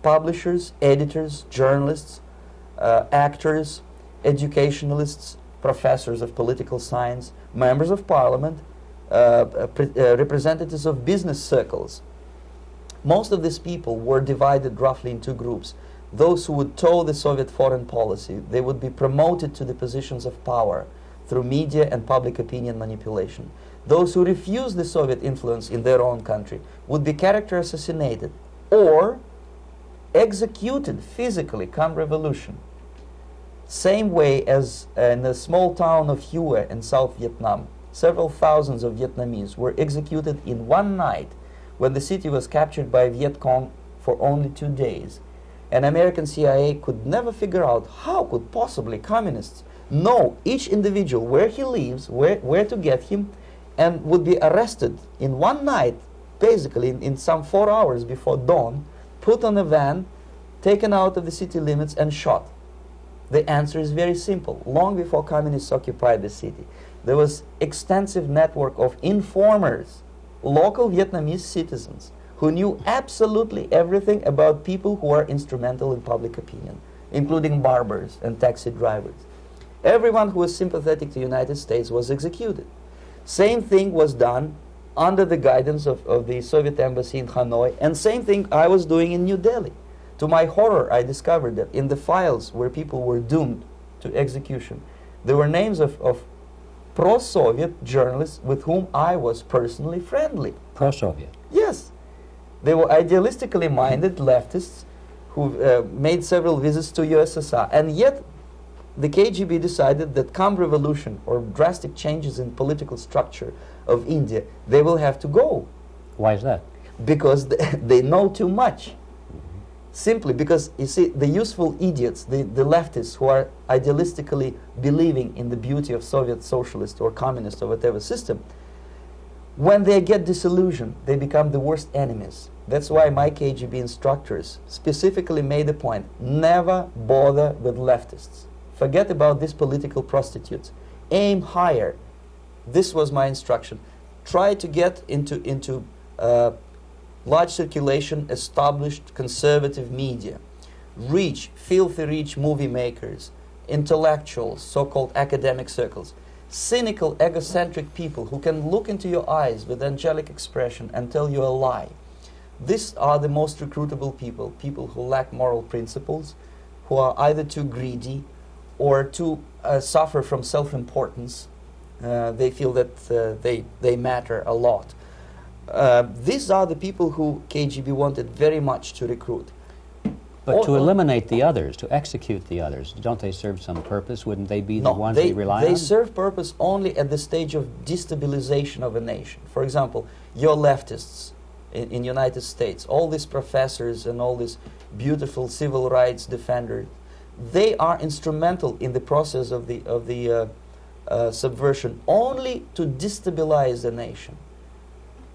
Publishers, editors, journalists, actors, educationalists, professors of political science, members of parliament, representatives of business circles. Most of these people were divided roughly in two groups. Those who would toe the Soviet foreign policy, they would be promoted to the positions of power through media and public opinion manipulation. Those who refused the Soviet influence in their own country would be character assassinated or executed physically come revolution. Same way as in the small town of Hue in South Vietnam, several thousands of Vietnamese were executed in one night when the city was captured by Viet Cong for only 2 days. And American CIA could never figure out how could possibly communists know each individual, where he lives, where to get him, and would be arrested in one night, basically in some 4 hours before dawn, put on a van, taken out of the city limits and shot. The answer is very simple. Long before communists occupied the city, there was extensive network of informers, local Vietnamese citizens, who knew absolutely everything about people who are instrumental in public opinion, including barbers and taxi drivers. Everyone who was sympathetic to the United States was executed. Same thing was done under the guidance of the Soviet embassy in Hanoi, and same thing I was doing in New Delhi. To my horror, I discovered that in the files where people were doomed to execution, there were names of pro-Soviet journalists with whom I was personally friendly. Pro-Soviet? Yes. They were idealistically minded leftists who made several visits to USSR, and yet the KGB decided that come revolution or drastic changes in political structure of India, they will have to go. Why is that? Because they know too much. Simply because, you see, the useful idiots, the leftists who are idealistically believing in the beauty of Soviet socialist or communist or whatever system, when they get disillusioned, they become the worst enemies. That's why my KGB instructors specifically made a point, never bother with leftists. Forget about these political prostitutes. Aim higher. This was my instruction. Try to get into large circulation, established conservative media. Reach, filthy rich movie makers, intellectuals, so-called academic circles. Cynical, egocentric people who can look into your eyes with angelic expression and tell you a lie. These are the most recruitable people, people who lack moral principles, who are either too greedy or too suffer from self-importance. They feel that they matter a lot. These are the people who KGB wanted very much to recruit. But to eliminate the others, to execute the others, don't they serve some purpose? Wouldn't they be the ones they rely on? They serve purpose only at the stage of destabilization of a nation. For example, your leftists in the United States, all these professors and all these beautiful civil rights defenders, they are instrumental in the process of the subversion only to destabilize the nation.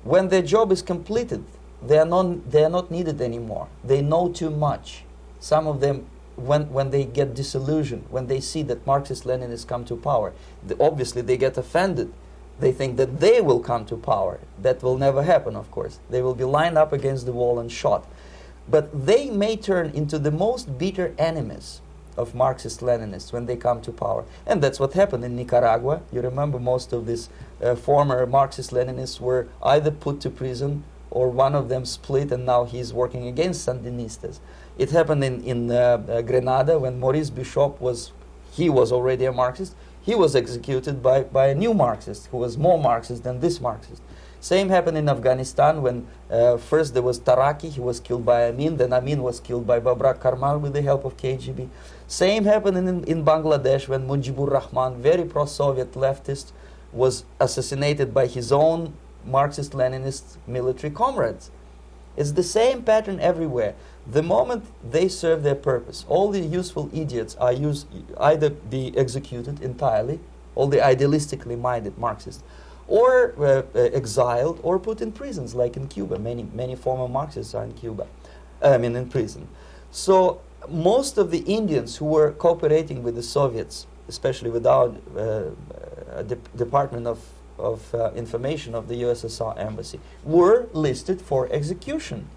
When their job is completed, they are not needed anymore. They know too much. Some of them, when they get disillusioned, when they see that Marxist-Leninists come to power, obviously they get offended. They think that they will come to power. That will never happen, of course. They will be lined up against the wall and shot. But they may turn into the most bitter enemies of Marxist-Leninists when they come to power. And that's what happened in Nicaragua. You remember most of these former Marxist-Leninists were either put to prison or one of them split, and now he's working against Sandinistas. It happened in Grenada when Maurice Bishop was already a Marxist. He was executed by a new Marxist who was more Marxist than this Marxist. Same happened in Afghanistan when first there was Taraki, he was killed by Amin, then Amin was killed by Babrak Karmal with the help of KGB. Same happened in Bangladesh when Mujibur Rahman, very pro-Soviet leftist, was assassinated by his own Marxist-Leninist military comrades. It's the same pattern everywhere. The moment they serve their purpose, all the useful idiots are either be executed entirely, all the idealistically minded Marxists, or exiled or put in prisons, like in Cuba. Many former Marxists are in Cuba, in prison. So most of the Indians who were cooperating with the Soviets, especially with our Department of Information of the USSR Embassy, were listed for execution.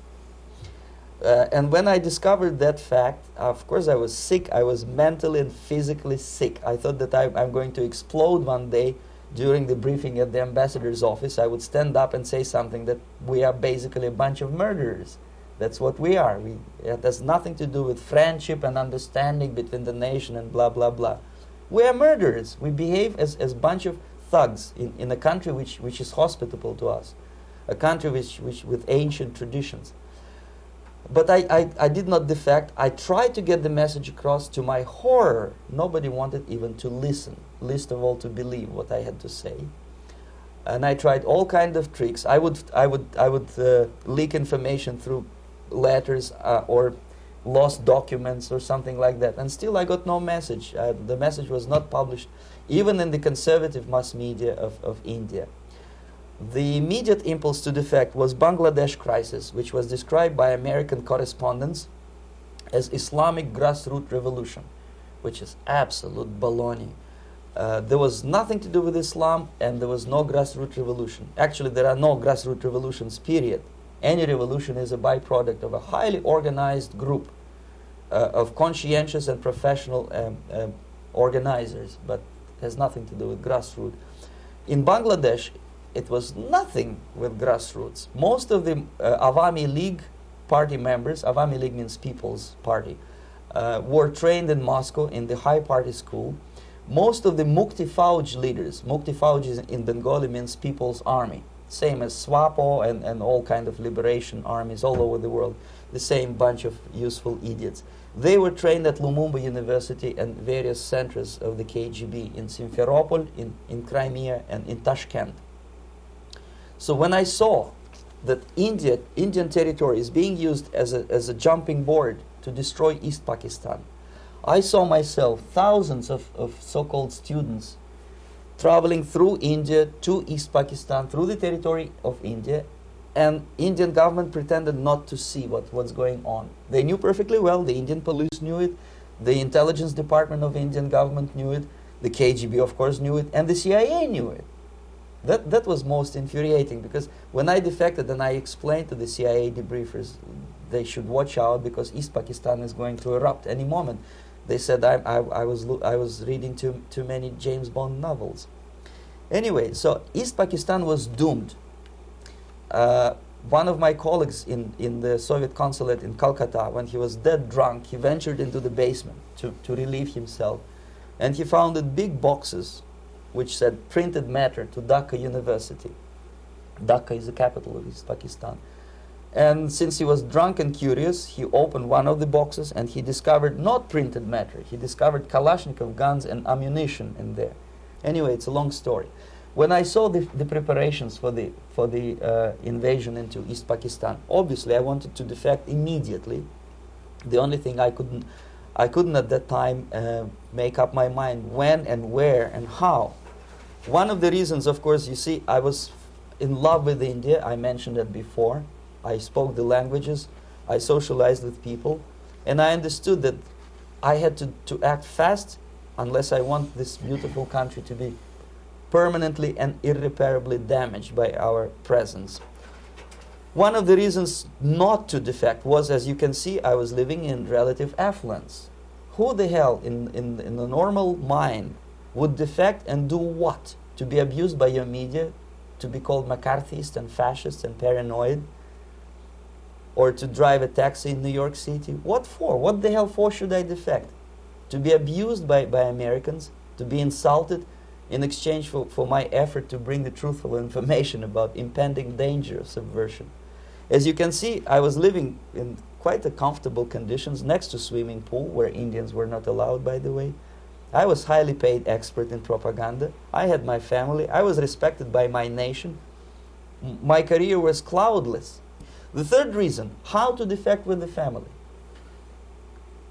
And when I discovered that fact, of course I was sick. I was mentally and physically sick. I thought that I'm going to explode one day during the briefing at the ambassador's office. I would stand up and say something that we are basically a bunch of murderers. That's what we are. It has nothing to do with friendship and understanding between the nation and blah, blah, blah. We are murderers. We behave as a bunch of thugs in a country which is hospitable to us, a country which with ancient traditions. But I did not defect. I tried to get the message across. To my horror, nobody wanted even to listen, least of all to believe what I had to say. And I tried all kinds of tricks. I would leak information through letters or lost documents or something like that. And still I got no message. The message was not published, even in the conservative mass media of India. The immediate impulse to defect was Bangladesh crisis, which was described by American correspondents as Islamic grassroots revolution, which is absolute baloney. There was nothing to do with Islam, and there was no grassroots revolution. Actually, there are no grassroots revolutions, period. Any revolution is a byproduct of a highly organized group of conscientious and professional organizers, but has nothing to do with grassroots. In Bangladesh, it was nothing with grassroots. Most of the Awami League party members, Awami League means People's Party, were trained in Moscow in the High Party School. Most of the Mukti Fauj leaders, Mukti Fauj in Bengali means People's Army, same as SWAPO and all kind of liberation armies all over the world, the same bunch of useful idiots. They were trained at Lumumba University and various centers of the KGB in Simferopol, in Crimea, and in Tashkent. So when I saw that Indian territory is being used as a jumping board to destroy East Pakistan, I saw myself thousands of so-called students traveling through India to East Pakistan, through the territory of India, and Indian government pretended not to see what's going on. They knew perfectly well, the Indian police knew it, the intelligence department of the Indian government knew it, the KGB of course knew it, and the CIA knew it. That was most infuriating, because when I defected and I explained to the CIA debriefers they should watch out because East Pakistan is going to erupt any moment, they said I was reading too many James Bond novels. Anyway, so East Pakistan was doomed. One of my colleagues in the Soviet consulate in Calcutta, when he was dead drunk, he ventured into the basement to relieve himself, and he found big boxes which said printed matter to Dhaka University. Dhaka is the capital of East Pakistan. And since he was drunk and curious, he opened one of the boxes and he discovered not printed matter. He discovered Kalashnikov guns and ammunition in there. Anyway, it's a long story. When I saw the preparations for the invasion into East Pakistan, obviously I wanted to defect immediately. The only thing I couldn't at that time make up my mind when and where and how. One of the reasons, of course, you see, I was in love with India. I mentioned it before. I spoke the languages. I socialized with people. And I understood that I had to act fast unless I want this beautiful country to be permanently and irreparably damaged by our presence. One of the reasons not to defect was, as you can see, I was living in relative affluence. Who the hell in the normal mind would defect and do what? To be abused by your media, to be called McCarthyist and fascist and paranoid, or to drive a taxi in New York City? What for? What the hell for should I defect? To be abused by Americans, to be insulted in exchange for my effort to bring the truthful information about impending danger of subversion. As you can see, I was living in quite a comfortable conditions next to swimming pool, where Indians were not allowed, by the way. I was highly paid expert in propaganda. I had my family. I was respected by my nation. My career was cloudless. The third reason, how to defect with the family.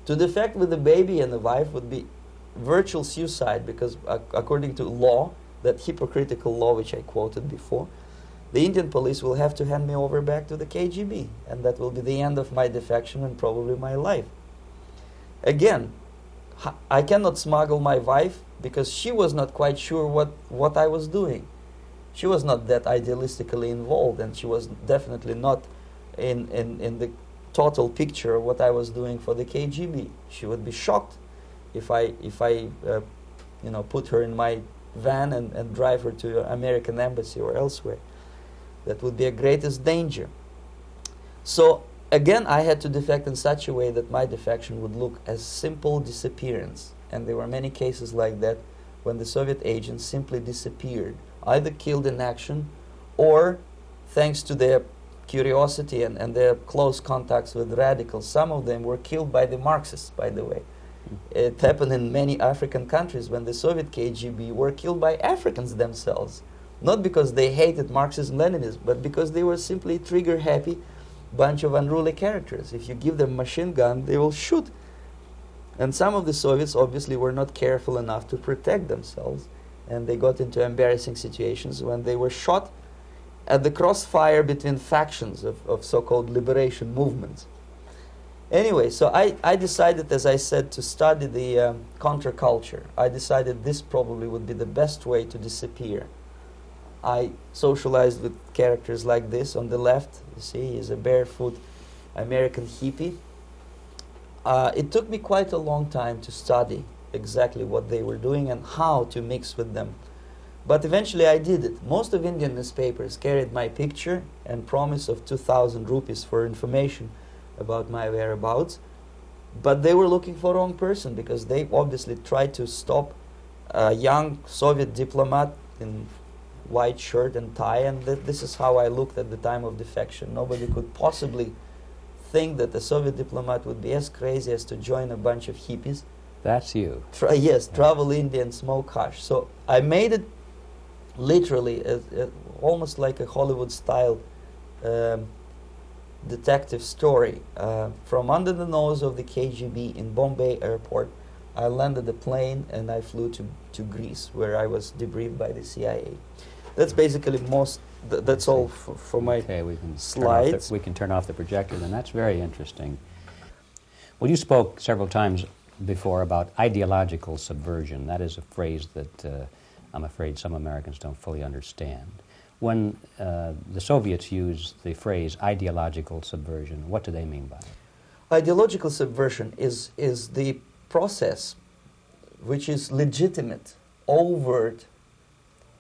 To defect with the baby and the wife would be virtual suicide, because according to law, that hypocritical law which I quoted before, the Indian police will have to hand me over back to the KGB, and that will be the end of my defection and probably my life. Again, I cannot smuggle my wife because she was not quite sure what I was doing. She was not that idealistically involved, and she was definitely not in the total picture of what I was doing for the KGB. She would be shocked if I put her in my van and drive her to the American embassy or elsewhere. That would be a greatest danger. So again, I had to defect in such a way that my defection would look as simple disappearance. And there were many cases like that when the Soviet agents simply disappeared, either killed in action or, thanks to their curiosity and their close contacts with radicals, some of them were killed by the Marxists, by the way. It happened in many African countries when the Soviet KGB were killed by Africans themselves. Not because they hated Marxism, Leninism, but because they were simply trigger-happy bunch of unruly characters. If you give them a machine gun, they will shoot. And some of the Soviets obviously were not careful enough to protect themselves, and they got into embarrassing situations when they were shot at the crossfire between factions of so-called liberation movements. Anyway, so I decided, as I said, to study the counterculture. I decided this probably would be the best way to disappear. I socialized with characters like this. On the left, you see, he's a barefoot American hippie. It took me quite a long time to study exactly what they were doing and how to mix with them. But eventually I did it. Most of Indian newspapers carried my picture and promise of 2,000 rupees for information about my whereabouts. But they were looking for the wrong person, because they obviously tried to stop a young Soviet diplomat in white shirt and tie, and this is how I looked at the time of defection. Nobody could possibly think that a Soviet diplomat would be as crazy as to join a bunch of hippies. That's you. Yes, travel India and smoke hash. So I made it literally almost like a Hollywood-style detective story. From under the nose of the KGB in Bombay airport, I landed the plane and I flew to Greece, where I was debriefed by the CIA. That's basically that's all for my slides. We can turn off the projector then. That's very interesting. Well, you spoke several times before about ideological subversion. That is a phrase that I'm afraid some Americans don't fully understand. When the Soviets use the phrase ideological subversion, what do they mean by it? Ideological subversion is the process which is legitimate, overt,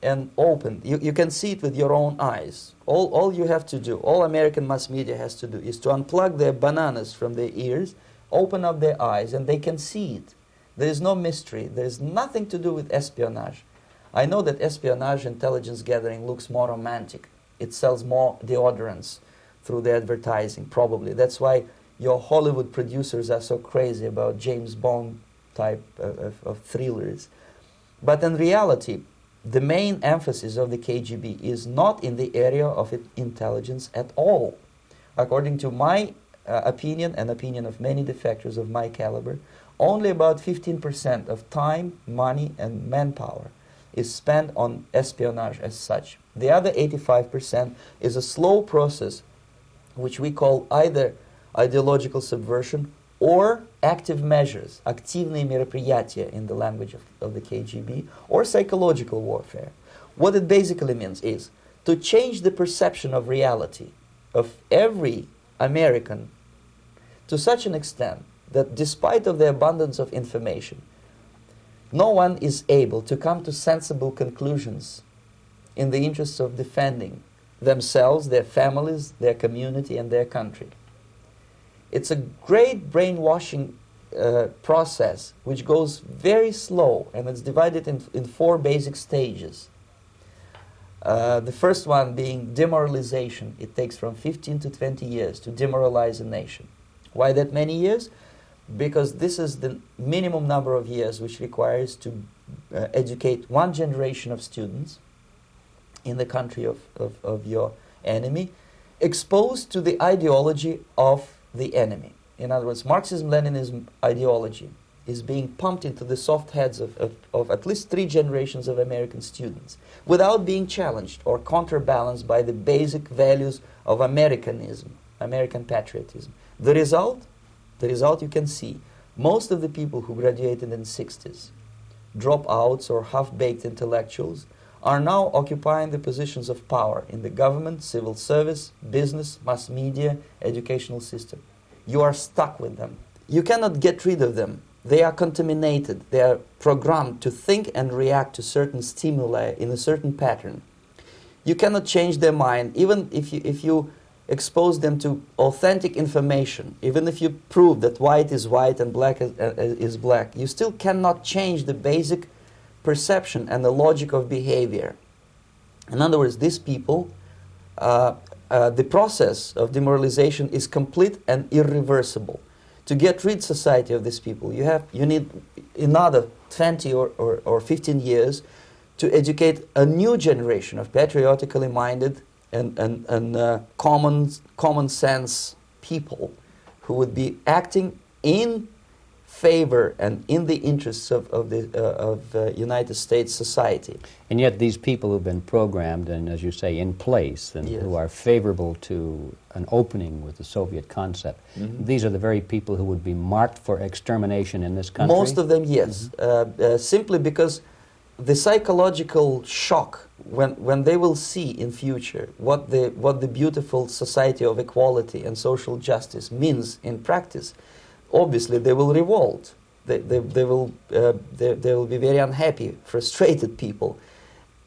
and open. You can see it with your own eyes. All you have to do, all American mass media has to do, is to unplug their bananas from their ears, open up their eyes, and they can see it. There is no mystery. There is nothing to do with espionage. I know that espionage intelligence gathering looks more romantic. It sells more deodorants through the advertising, probably. That's why your Hollywood producers are so crazy about James Bond type of thrillers. But in reality, the main emphasis of the KGB is not in the area of intelligence at all. According to my opinion and opinion of many defectors of my caliber, only about 15% of time, money, and manpower is spent on espionage as such. The other 85% is a slow process which we call either ideological subversion or active measures, активные мероприятия in the language of the KGB, or psychological warfare. What it basically means is to change the perception of reality of every American to such an extent that despite of the abundance of information, no one is able to come to sensible conclusions in the interests of defending themselves, their families, their community, and their country. It's a great brainwashing process which goes very slow, and it's divided in 4 basic stages. The first one being demoralization. It takes from 15 to 20 years to demoralize a nation. Why that many years? Because this is the minimum number of years which requires to educate one generation of students in the country of your enemy, exposed to the ideology of the enemy. In other words, Marxism-Leninism ideology is being pumped into the soft heads of at least 3 generations of American students without being challenged or counterbalanced by the basic values of Americanism, American patriotism. The result you can see. Most of the people who graduated in the 60s, dropouts or half-baked intellectuals, are now occupying the positions of power in the government, civil service, business, mass media, educational system. You are stuck with them. You cannot get rid of them. They are contaminated. They are programmed to think and react to certain stimuli in a certain pattern. You cannot change their mind, even if you expose them to authentic information, even if you prove that white is white and black is black. You still cannot change the basic perception and the logic of behavior. In other words, these people, the process of demoralization is complete and irreversible. To get rid society of these people, you need another 20 or 15 years to educate a new generation of patriotically minded and common sense people who would be acting in favor and in the interests of United States society. And yet these people who've been programmed and, as you say, in place and Yes. who are favorable to an opening with the Soviet concept, these are the very people who would be marked for extermination in this country? Most of them, yes. Simply because the psychological shock when they will see in future what the beautiful society of equality and social justice means in practice, obviously they will revolt. They will be very unhappy, frustrated people,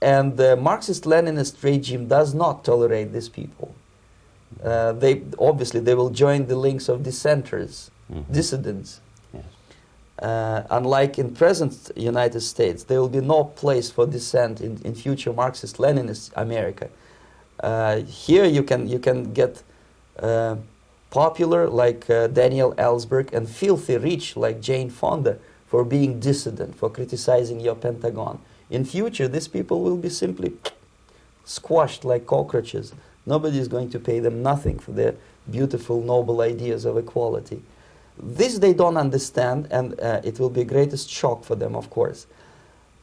and the Marxist-Leninist regime does not tolerate these people. They will join the links of dissenters, dissidents. Unlike in present United States, there will be no place for dissent in future Marxist-Leninist America. Here you can get popular like Daniel Ellsberg and filthy rich like Jane Fonda for being dissident, for criticizing your Pentagon. In future, these people will be simply squashed like cockroaches. Nobody is going to pay them nothing for their beautiful, noble ideas of equality. This they don't understand, and it will be a greatest shock for them, of course.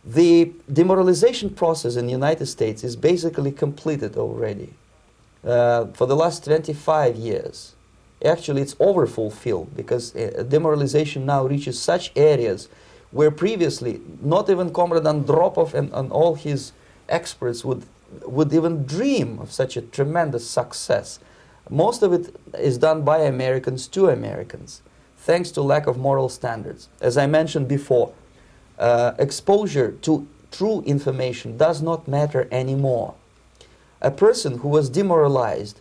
The demoralization process in the United States is basically completed already. For the last 25 years. Actually, it's overfulfilled because demoralization now reaches such areas where previously not even Comrade Andropov and all his experts would even dream of such a tremendous success. Most of it is done by Americans to Americans, thanks to lack of moral standards. As I mentioned before, exposure to true information does not matter anymore. A person who was demoralized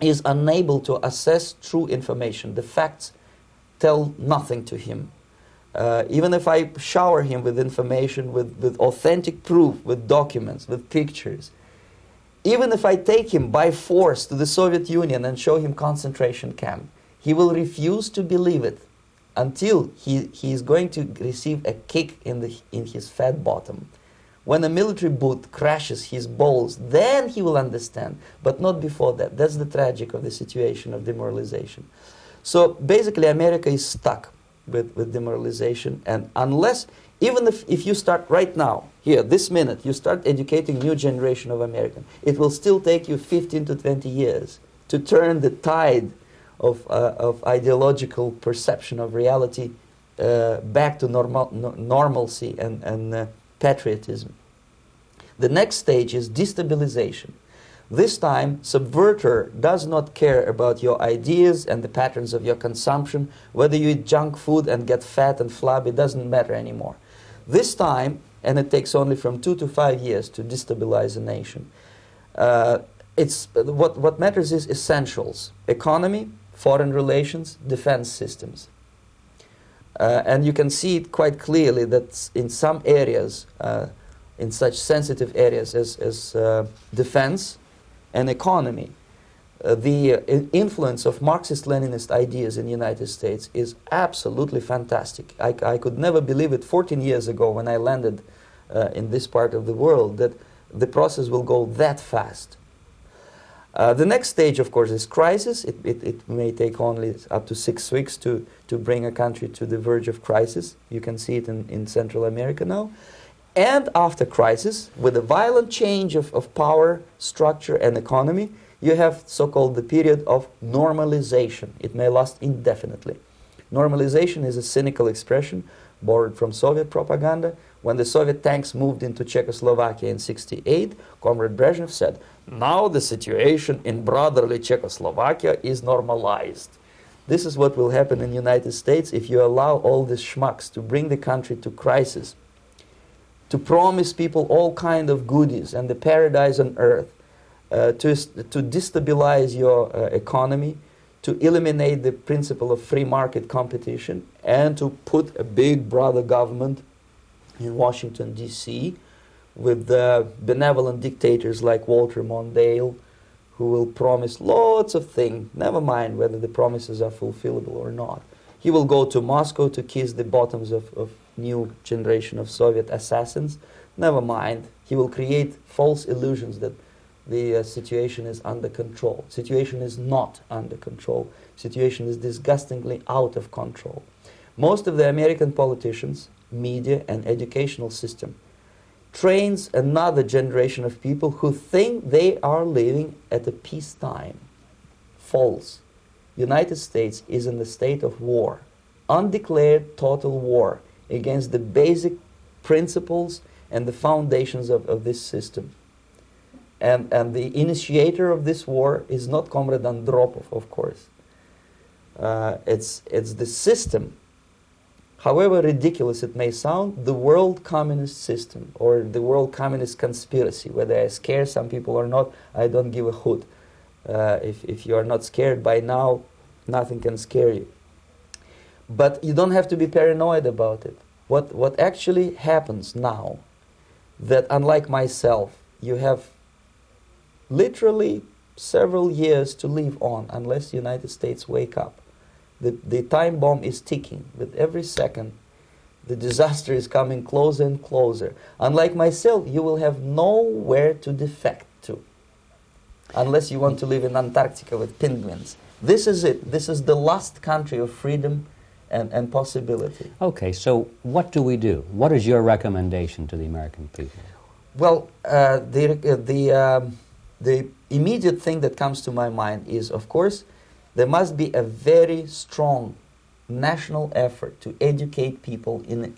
is unable to assess true information. The facts tell nothing to him. Even if I shower him with information, with authentic proof, with documents, with pictures, even if I take him by force to the Soviet Union and show him concentration camp, he will refuse to believe it until he is going to receive a kick in his fat bottom. When a military boot crashes his balls, then he will understand, but not before that. That's the tragic of the situation of demoralization. So basically America is stuck with demoralization, and unless, even if you start right now, here, this minute, you start educating new generation of Americans, it will still take you 15 to 20 years to turn the tide of ideological perception of reality back to normalcy and patriotism. The next stage is destabilization. This time, subverter does not care about your ideas and the patterns of your consumption. Whether you eat junk food and get fat and flabby, it doesn't matter anymore. This time, and it takes only from 2 to 5 years to destabilize a nation, what matters is essentials: economy, foreign relations, defense systems. And you can see it quite clearly that in some areas, in such sensitive areas as defense and economy, the influence of Marxist-Leninist ideas in the United States is absolutely fantastic. I could never believe it 14 years ago when I landed in this part of the world that the process will go that fast. The next stage, of course, is crisis. It may take only up to 6 weeks to bring a country to the verge of crisis. You can see it in Central America now. And after crisis, with a violent change of power, structure, and economy, you have so-called the period of normalization. It may last indefinitely. Normalization is a cynical expression borrowed from Soviet propaganda. When the Soviet tanks moved into Czechoslovakia in '68, Comrade Brezhnev said, "Now the situation in brotherly Czechoslovakia is normalized." This is what will happen in the United States if you allow all these schmucks to bring the country to crisis, to promise people all kind of goodies and the paradise on earth, to destabilize your economy, to eliminate the principle of free market competition, and to put a big brother government in Washington, D.C., with benevolent dictators like Walter Mondale, who will promise lots of things, never mind whether the promises are fulfillable or not. He will go to Moscow to kiss the bottoms of new generation of Soviet assassins, never mind. He will create false illusions that the situation is under control. Situation is not under control. Situation is disgustingly out of control. Most of the American politicians, media, and educational system trains another generation of people who think they are living at a peacetime. False. United States is in the state of war, undeclared total war against the basic principles and the foundations of this system. And the initiator of this war is not Comrade Andropov, of course. It's the system. However ridiculous it may sound, the world communist system or the world communist conspiracy, whether I scare some people or not, I don't give a hoot. If you are not scared by now, nothing can scare you. But you don't have to be paranoid about it. What actually happens now, that unlike myself, you have literally several years to live on unless the United States wake up. The time bomb is ticking. With every second, the disaster is coming closer and closer. Unlike myself, you will have nowhere to defect to, unless you want to live in Antarctica with penguins. This is it. This is the last country of freedom and possibility. Okay, so what do we do? What is your recommendation to the American people? Well, the immediate thing that comes to my mind is, of course, there must be a very strong national effort to educate people in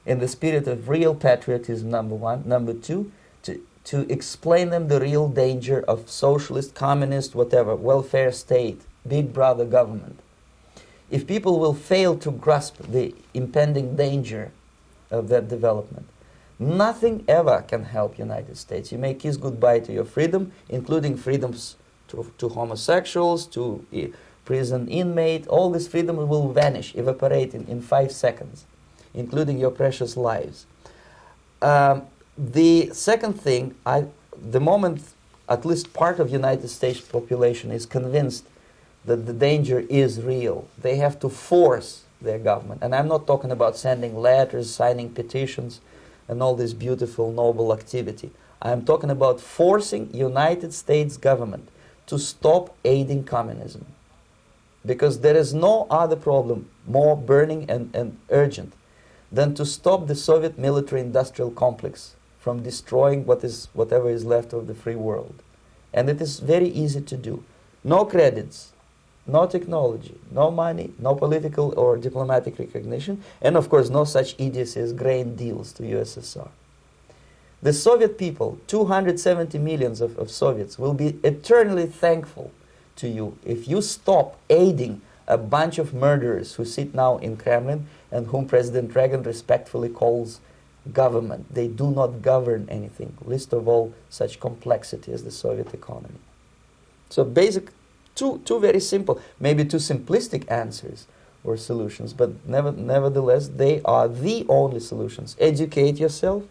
the spirit of real patriotism, number one. Number two, to explain them the real danger of socialist, communist, whatever, welfare state, big brother government. If people will fail to grasp the impending danger of that development, nothing ever can help United States. You may kiss goodbye to your freedom, including freedoms to homosexuals, to prison inmate. All this freedom will vanish, evaporate in 5 seconds, including your precious lives. The second thing, the moment at least part of United States population is convinced that the danger is real, they have to force their government. And I'm not talking about sending letters, signing petitions, and all this beautiful, noble activity. I'm talking about forcing United States government to stop aiding communism. Because there is no other problem more burning and urgent than to stop the Soviet military-industrial complex from destroying whatever is left of the free world. And it is very easy to do. No credits, no technology, no money, no political or diplomatic recognition, and of course no such idiocy as grain deals to USSR. The Soviet people, 270 millions of Soviets, will be eternally thankful to you if you stop aiding a bunch of murderers who sit now in Kremlin and whom President Reagan respectfully calls government. They do not govern anything, least of all such complexity as the Soviet economy. So basic, two very simple, maybe two simplistic answers or solutions, but nevertheless they are the only solutions. Educate yourself,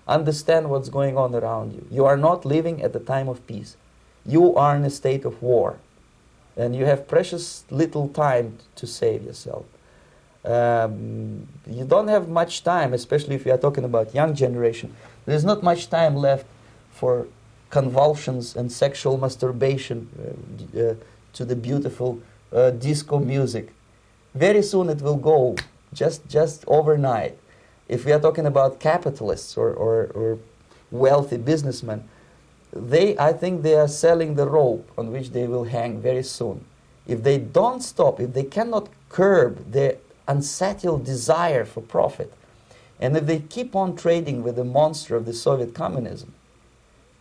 understand what's going on around you. You are not living at the time of peace. You are in a state of war, and you have precious little time to save yourself. You don't have much time, especially if you are talking about young generation. There's not much time left for convulsions and sexual masturbation to the beautiful disco music. Very soon it will go, just overnight. If we are talking about capitalists or wealthy businessmen, I think they are selling the rope on which they will hang very soon. If they don't stop, if they cannot curb their unsettled desire for profit, and if they keep on trading with the monster of the Soviet communism,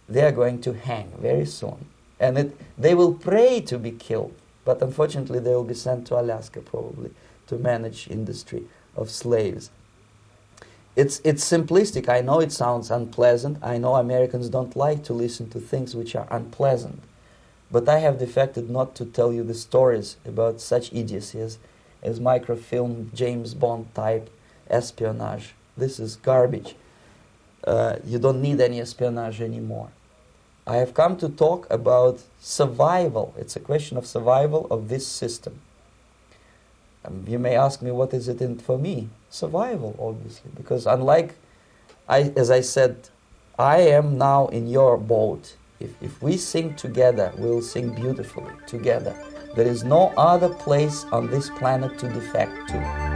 they are going to hang very soon. And they will pray to be killed, but unfortunately they will be sent to Alaska probably to manage industry of slaves. It's simplistic. I know it sounds unpleasant. I know Americans don't like to listen to things which are unpleasant. But I have defected not to tell you the stories about such idiocy as microfilm, James Bond type espionage. This is garbage. You don't need any espionage anymore. I have come to talk about survival. It's a question of survival of this system. You may ask me, what is it in for me? Survival, obviously, because unlike, as I said, I am now in your boat. If we sing together, we'll sing beautifully together. There is no other place on this planet to defect to.